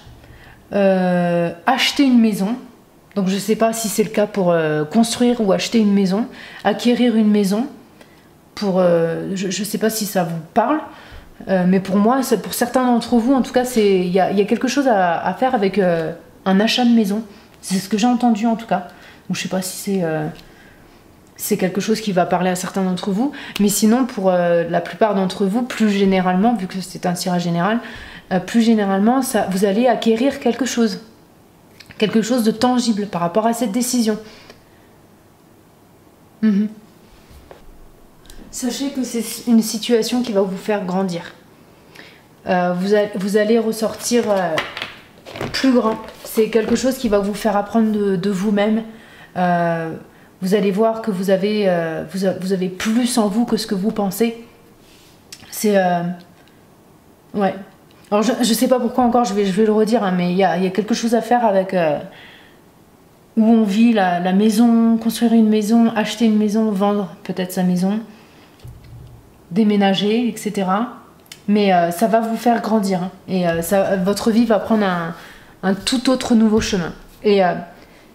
acheter une maison. Donc je sais pas si c'est le cas pour construire ou acheter une maison, acquérir une maison. Pour je sais pas si ça vous parle, mais pour moi, pour certains d'entre vous, en tout cas, il y a quelque chose à faire avec un achat de maison. C'est ce que j'ai entendu en tout cas. Donc, je sais pas si c'est quelque chose qui va parler à certains d'entre vous, mais sinon pour la plupart d'entre vous, plus généralement, vu que c'est un tirage général, plus généralement, vous allez acquérir quelque chose de tangible par rapport à cette décision. Sachez que c'est une situation qui va vous faire grandir. Vous allez ressortir plus grand. C'est quelque chose qui va vous faire apprendre de vous-même. Vous allez voir que vous avez plus en vous que ce que vous pensez. C'est... ouais. Alors je sais pas pourquoi encore, je vais le redire, hein, mais il y a quelque chose à faire avec où on vit, la maison, construire une maison, acheter une maison, vendre peut-être sa maison, déménager, etc. Mais ça va vous faire grandir, hein, et votre vie va prendre un tout autre nouveau chemin. Et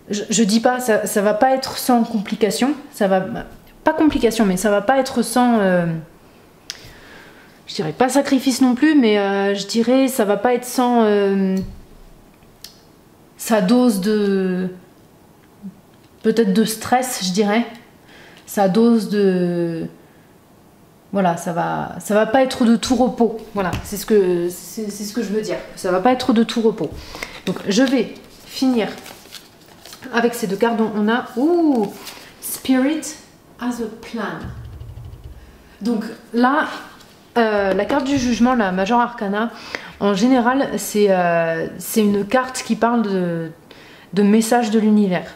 je dis pas, ça va pas être sans complications, ça va pas complications, mais ça va pas être sans je dirais pas sacrifice non plus, mais je dirais ça va pas être sans sa dose de peut-être de stress, je dirais, sa dose de voilà, ça va pas être de tout repos. Voilà, c'est ce que je veux dire. Ça va pas être de tout repos. Donc je vais finir avec ces deux cartes dont on a Spirit as a plan. Donc là, la carte du jugement, la Major Arcana, en général, c'est une carte qui parle de message de l'univers.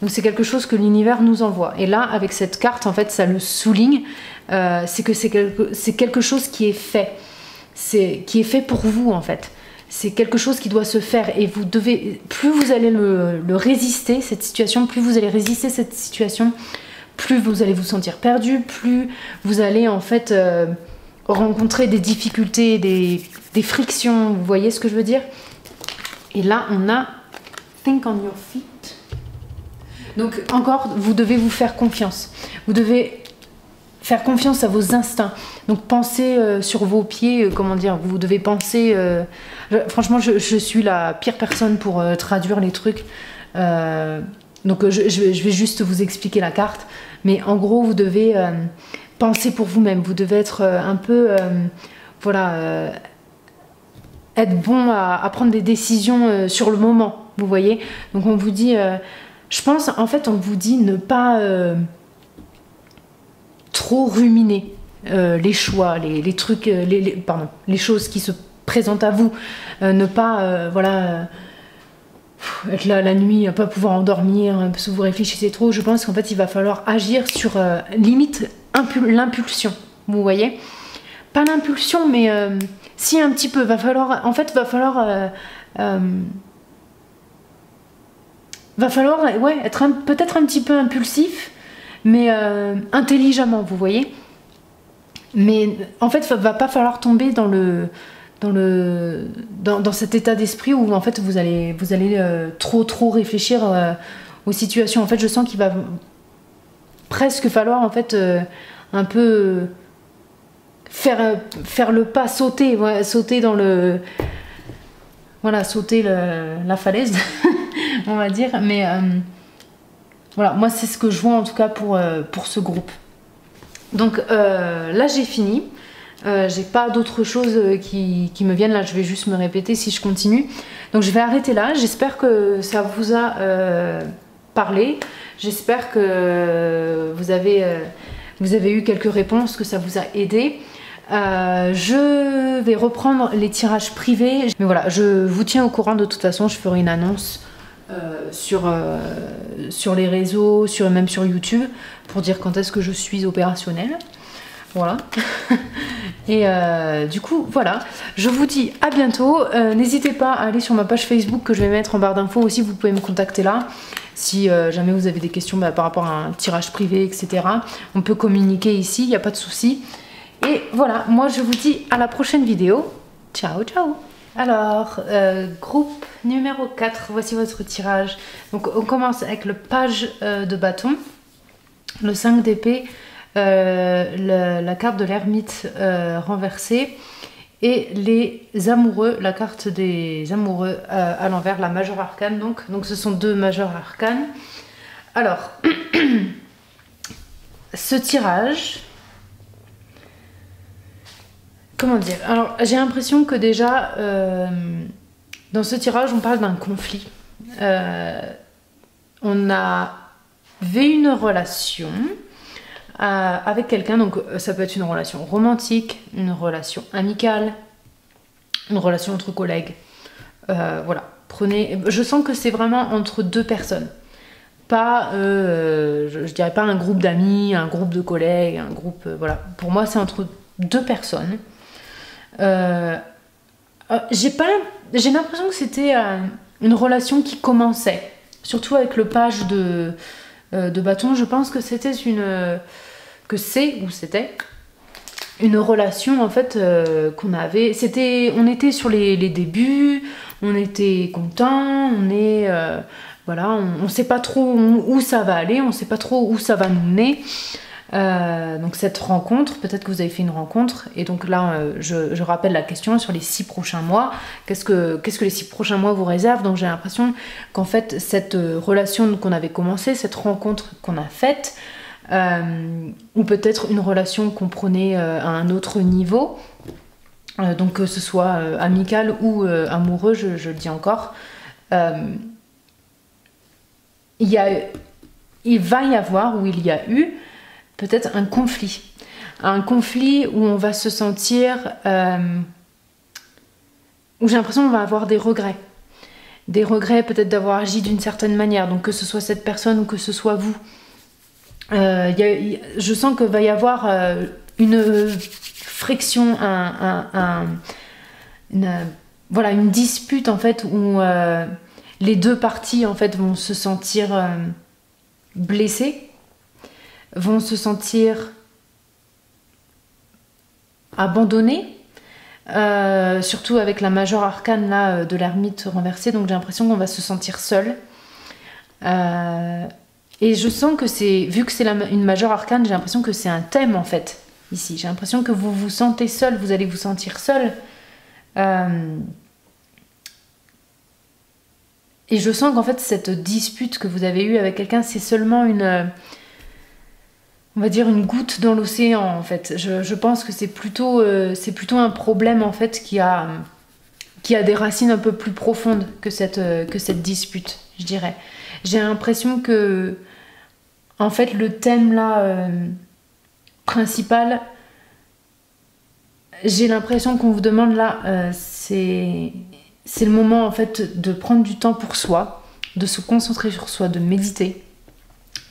Donc c'est quelque chose que l'univers nous envoie. Et là, avec cette carte, en fait, ça le souligne. C'est que c'est quelque chose qui est fait. Qui est fait pour vous, en fait. C'est quelque chose qui doit se faire. Et vous devez, plus vous allez le résister, cette situation, plus vous allez résister cette situation, plus vous allez vous sentir perdu, plus vous allez, en fait, rencontrer des difficultés, des frictions. Vous voyez ce que je veux dire? Et là, on a Think on your feet. Donc encore, vous devez vous faire confiance. Vous devez faire confiance à vos instincts. Donc pensez sur vos pieds, comment dire, vous devez penser... franchement, je suis la pire personne pour traduire les trucs. Donc je vais juste vous expliquer la carte. Mais en gros, vous devez penser pour vous-même. Vous devez être un peu... voilà... être bon à prendre des décisions sur le moment, vous voyez. Donc on vous dit, je pense, en fait, on vous dit ne pas trop ruminer les choix, les trucs, pardon, les choses qui se présentent à vous. Ne pas, voilà, être là la nuit, pas pouvoir endormir, parce que vous réfléchissez trop. Je pense qu'en fait, il va falloir agir sur, limite, l'impulsion, vous voyez. Pas l'impulsion, mais si un petit peu, va falloir ouais, être peut-être un petit peu impulsif, mais intelligemment, vous voyez. Mais en fait, va pas falloir tomber dans cet état d'esprit où en fait vous allez trop réfléchir aux situations. En fait, je sens qu'il va presque falloir en fait un peu faire le pas, sauter, ouais, sauter dans le, voilà, sauter la falaise, on va dire. Mais voilà, moi c'est ce que je vois en tout cas pour ce groupe. Donc là j'ai fini. J'ai pas d'autres choses qui me viennent là, je vais juste me répéter si je continue. Donc je vais arrêter là, j'espère que ça vous a parlé, j'espère que vous avez eu quelques réponses, que ça vous a aidé. Je vais reprendre les tirages privés, mais voilà, je vous tiens au courant de toute façon, je ferai une annonce sur les réseaux, même sur YouTube, pour dire quand est-ce que je suis opérationnelle. Voilà. Et du coup, voilà. Je vous dis à bientôt. N'hésitez pas à aller sur ma page Facebook que je vais mettre en barre d'infos aussi. Vous pouvez me contacter là. Si jamais vous avez des questions par rapport à un tirage privé, etc. On peut communiquer ici, il n'y a pas de souci. Et voilà, moi je vous dis à la prochaine vidéo. Ciao, ciao. Alors, groupe numéro 4, voici votre tirage. Donc on commence avec le page de bâton, le 5 d'épée, la carte de l'ermite renversée et les amoureux, la carte des amoureux à l'envers, la majeure arcane. Donc ce sont deux majeures arcanes. Alors, ce tirage, comment dire, alors j'ai l'impression que déjà dans ce tirage on parle d'un conflit. On avait une relation avec quelqu'un, donc ça peut être une relation romantique, une relation amicale, une relation entre collègues. Voilà, je sens que c'est vraiment entre deux personnes. Pas, je dirais pas un groupe d'amis, un groupe de collègues, un groupe, voilà. Pour moi, c'est entre deux personnes. J'ai l'impression que c'était une relation qui commençait, surtout avec le page de bâton. Je pense que c'était c'était une relation en fait qu'on avait. On était sur les débuts, on était contents, voilà, on sait pas trop où ça va aller, on sait pas trop où ça va nous mener. Donc cette rencontre, peut-être que vous avez fait une rencontre, et donc là je rappelle la question sur les 6 prochains mois. Qu'est-ce que les 6 prochains mois vous réservent? Donc j'ai l'impression qu'en fait cette relation qu'on avait commencée, cette rencontre qu'on a faite, ou peut-être une relation qu'on prenait à un autre niveau, donc que ce soit amical ou amoureux, je le dis encore, il va y avoir, ou il y a eu peut-être un conflit où on va se sentir, où j'ai l'impression qu'on va avoir des regrets peut-être d'avoir agi d'une certaine manière, donc que ce soit cette personne ou que ce soit vous. Je sens qu'il va y avoir une friction, voilà, une dispute en fait où les deux parties en fait vont se sentir blessées, vont se sentir abandonnées, surtout avec la majeure arcane là, de l'ermite renversée. Donc j'ai l'impression qu'on va se sentir seul. Et je sens que vu que c'est une majeure arcane, j'ai l'impression que c'est un thème en fait ici. J'ai l'impression que vous vous sentez seul, vous allez vous sentir seul. Et je sens qu'en fait cette dispute que vous avez eue avec quelqu'un, c'est seulement on va dire une goutte dans l'océan en fait. Je pense que c'est plutôt un problème en fait qui a qui a des racines un peu plus profondes que cette dispute, je dirais. J'ai l'impression que, en fait, le thème là principal, j'ai l'impression qu'on vous demande là, c'est le moment en fait de prendre du temps pour soi, de se concentrer sur soi, de méditer,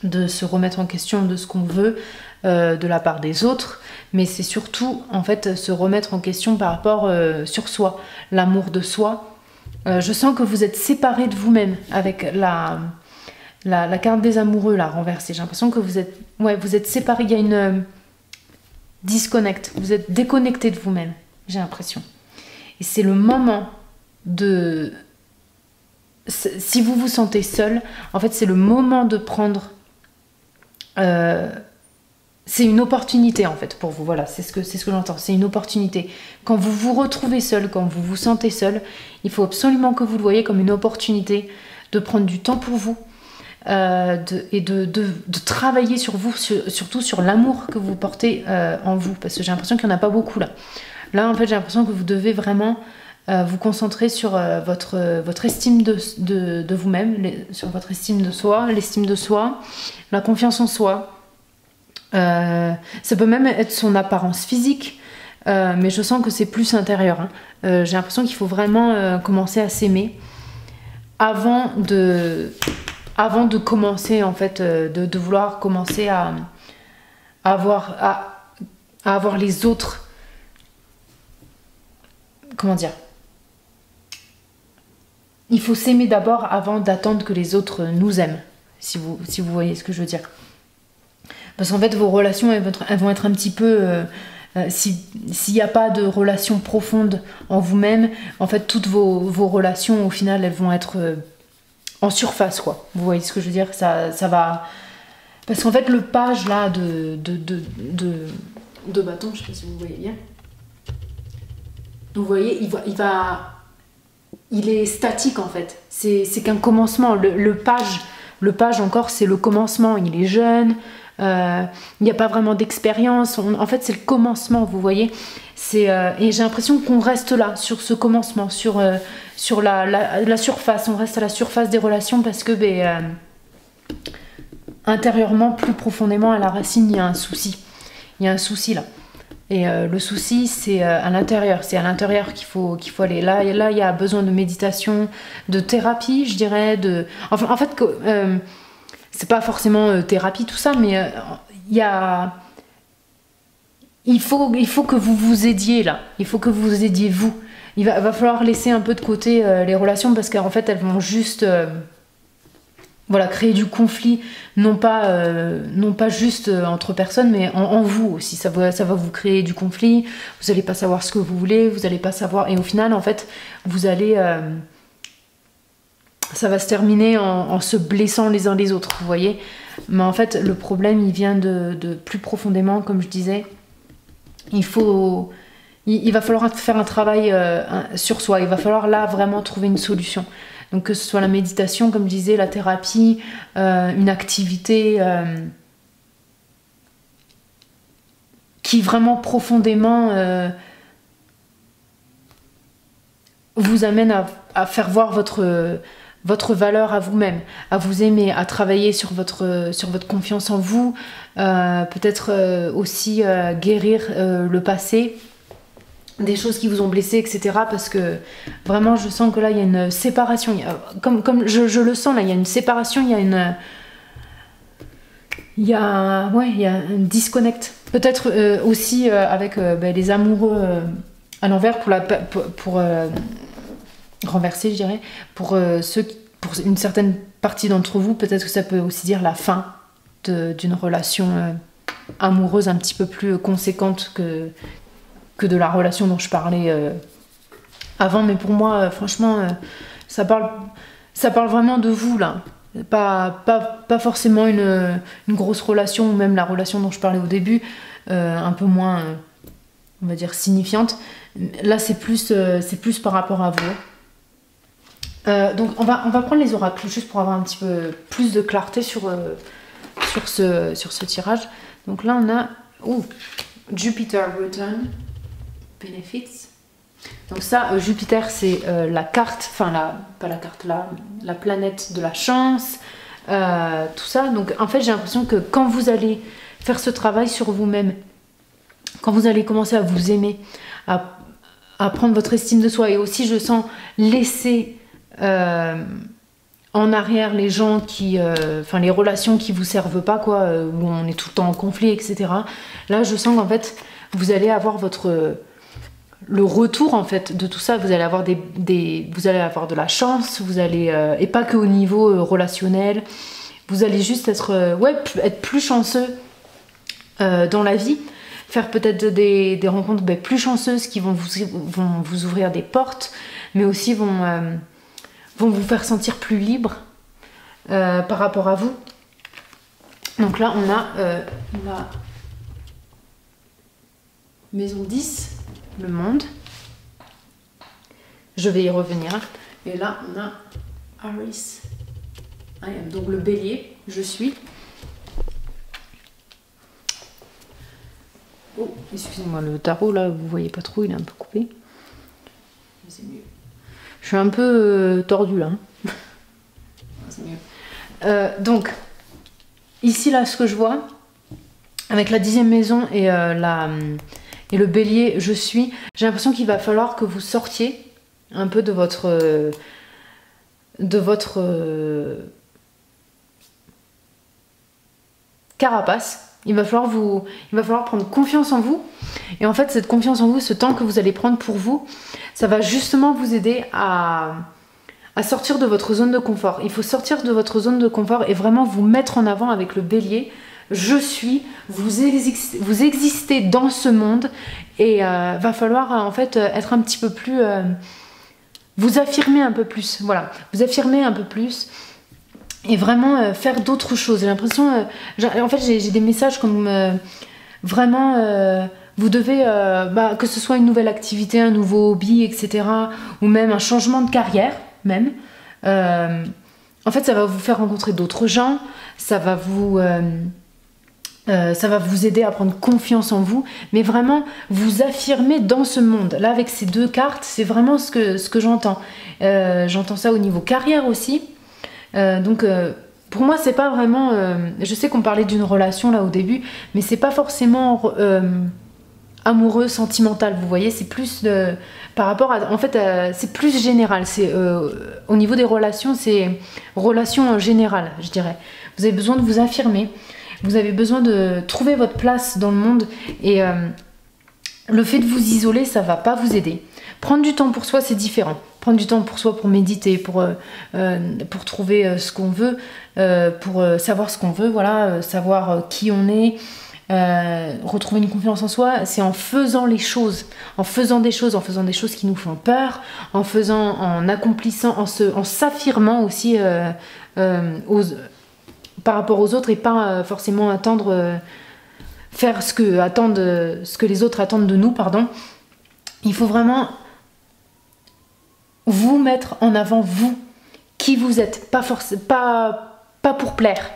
de se remettre en question de ce qu'on veut de la part des autres, mais c'est surtout en fait se remettre en question par rapport sur soi, l'amour de soi. Je sens que vous êtes séparés de vous-même avec la carte des amoureux là renversée. J'ai l'impression que vous êtes séparés, il y a une disconnect, vous êtes déconnectés de vous-même, j'ai l'impression. Et c'est le moment de... Si vous vous sentez seul, en fait c'est le moment de prendre... c'est une opportunité en fait pour vous, voilà, c'est ce que j'entends, c'est une opportunité. Quand vous vous retrouvez seul, quand vous vous sentez seul, il faut absolument que vous le voyez comme une opportunité de prendre du temps pour vous et de travailler sur vous, surtout sur l'amour que vous portez en vous, parce que j'ai l'impression qu'il n'y en a pas beaucoup là. Là en fait j'ai l'impression que vous devez vraiment vous concentrer sur votre estime de vous-même, sur votre estime de soi, l'estime de soi, la confiance en soi. Ça peut même être son apparence physique, mais je sens que c'est plus intérieur, hein. J'ai l'impression qu'il faut vraiment commencer à s'aimer avant de commencer en fait, de vouloir commencer à avoir les autres, comment dire, il faut s'aimer d'abord avant d'attendre que les autres nous aiment, si vous voyez ce que je veux dire. Parce qu'en fait, vos relations, elles vont être un petit peu... s'il n'y a pas de relation profonde en vous-même, en fait, toutes vos relations, au final, elles vont être en surface, quoi. Vous voyez ce que je veux dire? Ça va... Parce qu'en fait, le page, là, de bâton, je sais pas si vous voyez bien. Vous voyez, il est statique, en fait. C'est qu'un commencement. Le page, encore, c'est le commencement. Il est jeune... il n'y a pas vraiment d'expérience, en fait c'est le commencement, vous voyez, et j'ai l'impression qu'on reste là sur ce commencement, sur la surface, on reste à la surface des relations parce que intérieurement, plus profondément à la racine, il y a un souci là, et le souci c'est à l'intérieur, qu'il faut aller là, et là il y a besoin de méditation, de thérapie, je dirais, en fait c'est pas forcément thérapie tout ça, mais il faut que vous vous aidiez là, il faut que vous vous aidiez vous. Il va falloir laisser un peu de côté les relations parce qu'en fait elles vont juste voilà, créer du conflit, non pas juste entre personnes, mais en vous aussi. Ça va vous créer du conflit, vous n'allez pas savoir ce que vous voulez, vous n'allez pas savoir, et au final en fait vous allez... ça va se terminer en se blessant les uns les autres, vous voyez. Mais en fait, le problème, il vient de plus profondément, comme je disais. Il va falloir faire un travail sur soi. Il va falloir là vraiment trouver une solution. Donc que ce soit la méditation, comme je disais, la thérapie, une activité qui vraiment profondément vous amène à faire voir votre valeur à vous-même, à vous aimer, à travailler sur votre confiance en vous, peut-être aussi guérir le passé, des choses qui vous ont blessé, etc. Parce que vraiment, je sens que là, il y a une séparation. Comme je le sens, là, il y a une séparation, il y a un disconnect. Peut-être aussi avec les amoureux à l'envers pour renverser, je dirais, pour une certaine partie d'entre vous, peut-être que ça peut aussi dire la fin d'une relation amoureuse un petit peu plus conséquente que de la relation dont je parlais avant. Mais pour moi, franchement, ça parle vraiment de vous là. Pas forcément une grosse relation, ou même la relation dont je parlais au début, un peu moins, on va dire, signifiante. Là, c'est plus par rapport à vous. Donc on va prendre les oracles juste pour avoir un petit peu plus de clarté sur ce tirage. Donc là on a Jupiter Return Benefits. Donc ça, Jupiter, c'est la carte, enfin pas la carte, la planète de la chance, tout ça. Donc en fait, j'ai l'impression que quand vous allez faire ce travail sur vous-même, quand vous allez commencer à vous aimer, à prendre votre estime de soi, et aussi je sens laisser en arrière les gens qui, enfin les relations qui vous servent pas, quoi, où on est tout le temps en conflit, etc. Là, je sens qu'en fait, vous allez avoir le retour en fait de tout ça. Vous allez avoir vous allez avoir de la chance, vous allez et pas que au niveau relationnel. Vous allez juste être être plus chanceux dans la vie, faire peut-être des rencontres plus chanceuses qui vont vous ouvrir des portes, mais aussi vont vous faire sentir plus libre par rapport à vous. Donc là, on a la maison 10, le monde. Je vais y revenir. Et là, on a Aries. Donc le bélier, je suis. Oh, excusez-moi, le tarot là, vous voyez pas trop, il est un peu coupé. C'est mieux. Je suis un peu tordue là. C'est mieux. Donc, ici là, ce que je vois, avec la 10e maison et le bélier, je suis, j'ai l'impression qu'il va falloir que vous sortiez un peu de votre carapace. Il va falloir prendre confiance en vous. Et en fait, cette confiance en vous, ce temps que vous allez prendre pour vous, ça va justement vous aider à sortir de votre zone de confort. Il faut sortir de votre zone de confort et vraiment vous mettre en avant avec le bélier. Je suis, vous existez dans ce monde et va falloir en fait être un petit peu plus... vous affirmer un peu plus, voilà. Vous affirmer un peu plus et vraiment faire d'autres choses. J'ai l'impression... en fait, j'ai des messages comme... vraiment... vous devez, que ce soit une nouvelle activité, un nouveau hobby, etc. Ou même un changement de carrière, même. En fait, ça va vous faire rencontrer d'autres gens. Ça va vous aider à prendre confiance en vous. Mais vraiment, vous affirmer dans ce monde. Là, avec ces deux cartes, c'est vraiment ce que j'entends. J'entends ça au niveau carrière aussi. Donc... pour moi, c'est pas vraiment... je sais qu'on parlait d'une relation là au début, mais c'est pas forcément amoureux, sentimental, vous voyez, c'est plus par rapport à... En fait, c'est plus général. C'est au niveau des relations, c'est relations en général, je dirais. Vous avez besoin de vous affirmer, vous avez besoin de trouver votre place dans le monde et le fait de vous isoler, ça va pas vous aider. Prendre du temps pour soi, c'est différent. Prendre du temps pour soi, pour méditer, pour trouver ce qu'on veut, pour savoir ce qu'on veut, voilà, savoir qui on est, retrouver une confiance en soi, c'est en faisant les choses, en faisant des choses qui nous font peur, en accomplissant, en s'affirmant aussi par rapport aux autres et pas forcément attendre, faire ce que les autres attendent de nous, pardon. Il faut vraiment vous mettre en avant, vous, qui vous êtes, pas pour plaire.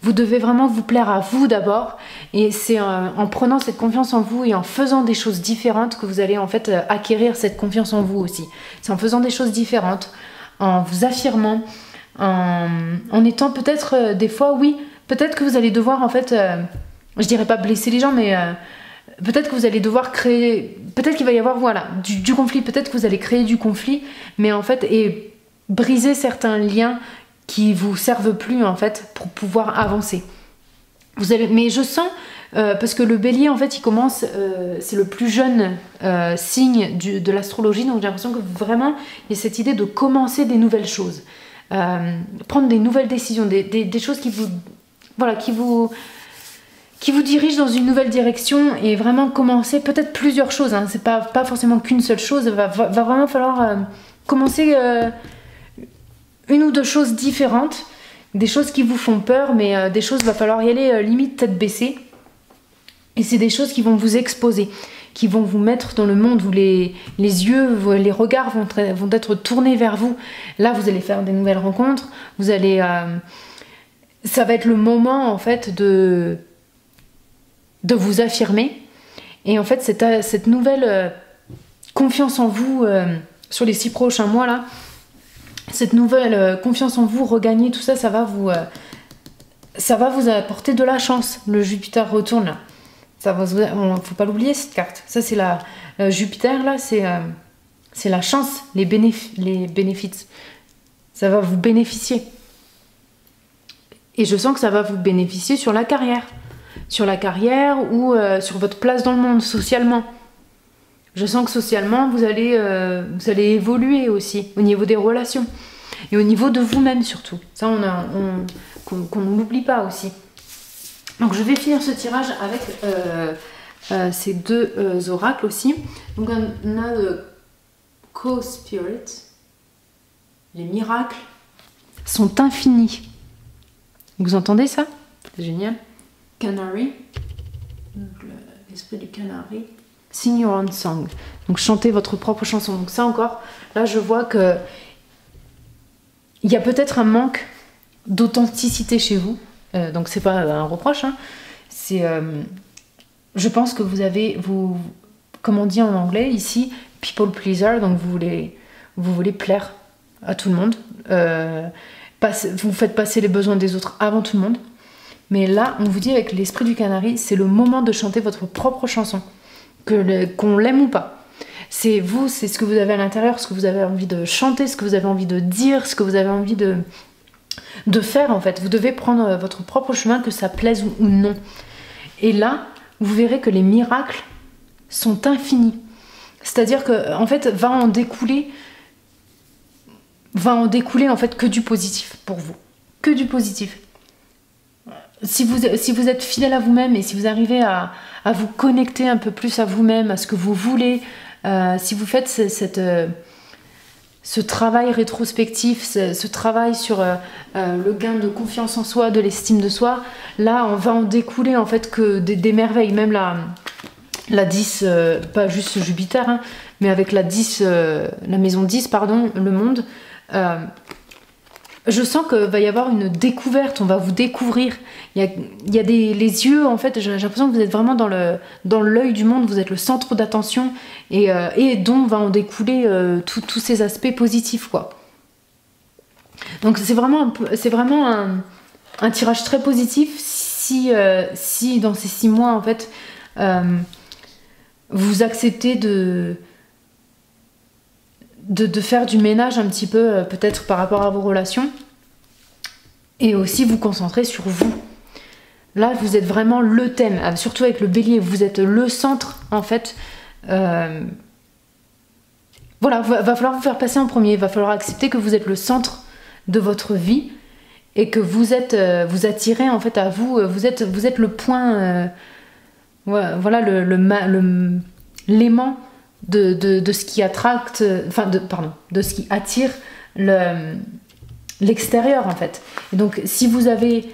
Vous devez vraiment vous plaire à vous d'abord, et c'est en prenant cette confiance en vous et en faisant des choses différentes que vous allez en fait acquérir cette confiance en vous aussi. C'est en faisant des choses différentes, en vous affirmant, en étant peut-être des fois, oui, peut-être que vous allez devoir en fait, je dirais pas blesser les gens, mais peut-être que vous allez devoir créer, peut-être qu'il va y avoir voilà, du conflit, peut-être que vous allez créer du conflit, mais en fait, et briser certains liens qui vous servent plus en fait pour pouvoir avancer. Mais je sens, parce que le bélier en fait il commence, c'est le plus jeune signe de l'astrologie, donc j'ai l'impression que vraiment il y a cette idée de commencer des nouvelles choses, prendre des nouvelles décisions, des choses qui vous, voilà, qui vous dirige dans une nouvelle direction et vraiment commencer peut-être plusieurs choses, hein. C'est pas forcément qu'une seule chose, va vraiment falloir commencer une ou deux choses différentes, des choses qui vous font peur, mais des choses, va falloir y aller limite tête baissée, et c'est des choses qui vont vous exposer, qui vont vous mettre dans le monde où les yeux, les regards vont être tournés vers vous. Là vous allez faire des nouvelles rencontres, vous allez ça va être le moment en fait de vous affirmer, et en fait cette nouvelle confiance en vous sur les 6 prochains mois là. Cette nouvelle confiance en vous, regagner tout ça, ça va vous apporter de la chance. Le Jupiter retourne là. Faut pas l'oublier cette carte. Ça c'est la Jupiter là, c'est la chance, les bénéfices. Ça va vous bénéficier. Et je sens que ça va vous bénéficier sur la carrière. Sur la carrière ou sur votre place dans le monde, socialement. Je sens que socialement, vous allez évoluer aussi au niveau des relations. Et au niveau de vous-même surtout. Ça, qu'on ne l'oublie pas aussi. Donc je vais finir ce tirage avec ces 2 oracles aussi. Donc on a le Co-Spirit. Les miracles sont infinis. Vous entendez ça? C'est génial. Canary. L'esprit du canari. Sing your own song. Donc chantez votre propre chanson. Donc ça encore, là je vois que il y a peut-être un manque d'authenticité chez vous. Donc c'est pas un reproche. Hein. C'est, je pense que vous, comme on dit en anglais ici, people pleaser. Donc vous voulez plaire à tout le monde. Vous faites passer les besoins des autres avant tout le monde. Mais là, on vous dit avec l'esprit du canari, c'est le moment de chanter votre propre chanson. Qu'on l'aime ou pas. C'est vous, c'est ce que vous avez à l'intérieur, ce que vous avez envie de chanter, ce que vous avez envie de dire, ce que vous avez envie de faire en fait. Vous devez prendre votre propre chemin, que ça plaise ou non. Et là, vous verrez que les miracles sont infinis. C'est-à-dire que en fait, va en découler en fait que du positif pour vous. Que du positif. Si vous êtes fidèle à vous-même et si vous arrivez à vous connecter un peu plus à vous-même, à ce que vous voulez, si vous faites ce travail rétrospectif, ce travail sur le gain de confiance en soi, de l'estime de soi, là on va en découler en fait que des merveilles. Même la 10, pas juste Jupiter, hein, mais avec la 10, la maison 10, pardon, le monde, je sens qu'il va y avoir une découverte, on va vous découvrir. Il y a les yeux, en fait, j'ai l'impression que vous êtes vraiment dans l'œil du monde, vous êtes le centre d'attention et dont va en découler tous ces aspects positifs, quoi. Donc c'est vraiment un tirage très positif si dans ces 6 mois, en fait, vous acceptez de faire du ménage un petit peu, peut-être par rapport à vos relations, et aussi vous concentrer sur vous. Là, vous êtes vraiment le thème, surtout avec le bélier, vous êtes le centre, en fait. Voilà, va falloir vous faire passer en premier, va falloir accepter que vous êtes le centre de votre vie, et que vous attirez, en fait, à vous, vous êtes le point, voilà, l'aimant de ce qui attracte, de ce qui attire l'extérieur en fait. Et donc si vous n'avez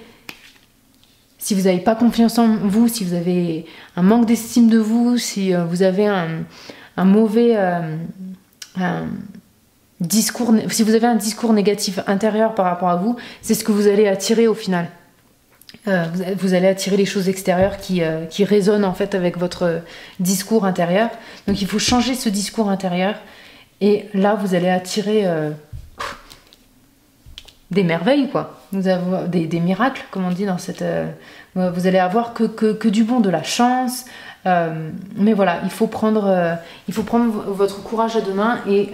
pas confiance en vous, si vous avez un manque d'estime de vous, si vous avez un mauvais discours, si vous avez un discours négatif intérieur par rapport à vous, c'est ce que vous allez attirer au final. Vous allez attirer les choses extérieures qui résonnent en fait avec votre discours intérieur. Donc il faut changer ce discours intérieur et là vous allez attirer des merveilles, quoi. Vous avez des miracles, comme on dit dans cette... vous allez avoir que du bon, de la chance. Mais voilà, il faut prendre votre courage à deux mains et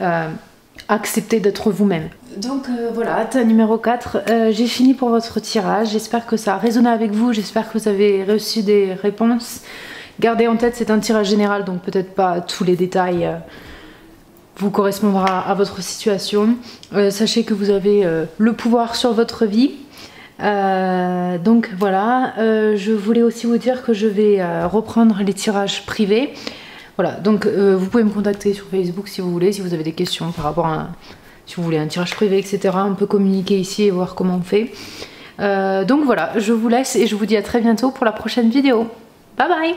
accepter d'être vous-même. Donc voilà, numéro 4, j'ai fini pour votre tirage. J'espère que ça a résonné avec vous, j'espère que vous avez reçu des réponses. Gardez en tête, c'est un tirage général, donc peut-être pas tous les détails vous correspondra à votre situation. Sachez que vous avez le pouvoir sur votre vie. Donc voilà, je voulais aussi vous dire que je vais reprendre les tirages privés. Voilà, donc vous pouvez me contacter sur Facebook si vous voulez, si vous avez des questions par rapport à si vous voulez un tirage privé, etc. On peut communiquer ici et voir comment on fait. Donc voilà, je vous laisse et je vous dis à très bientôt pour la prochaine vidéo. Bye bye!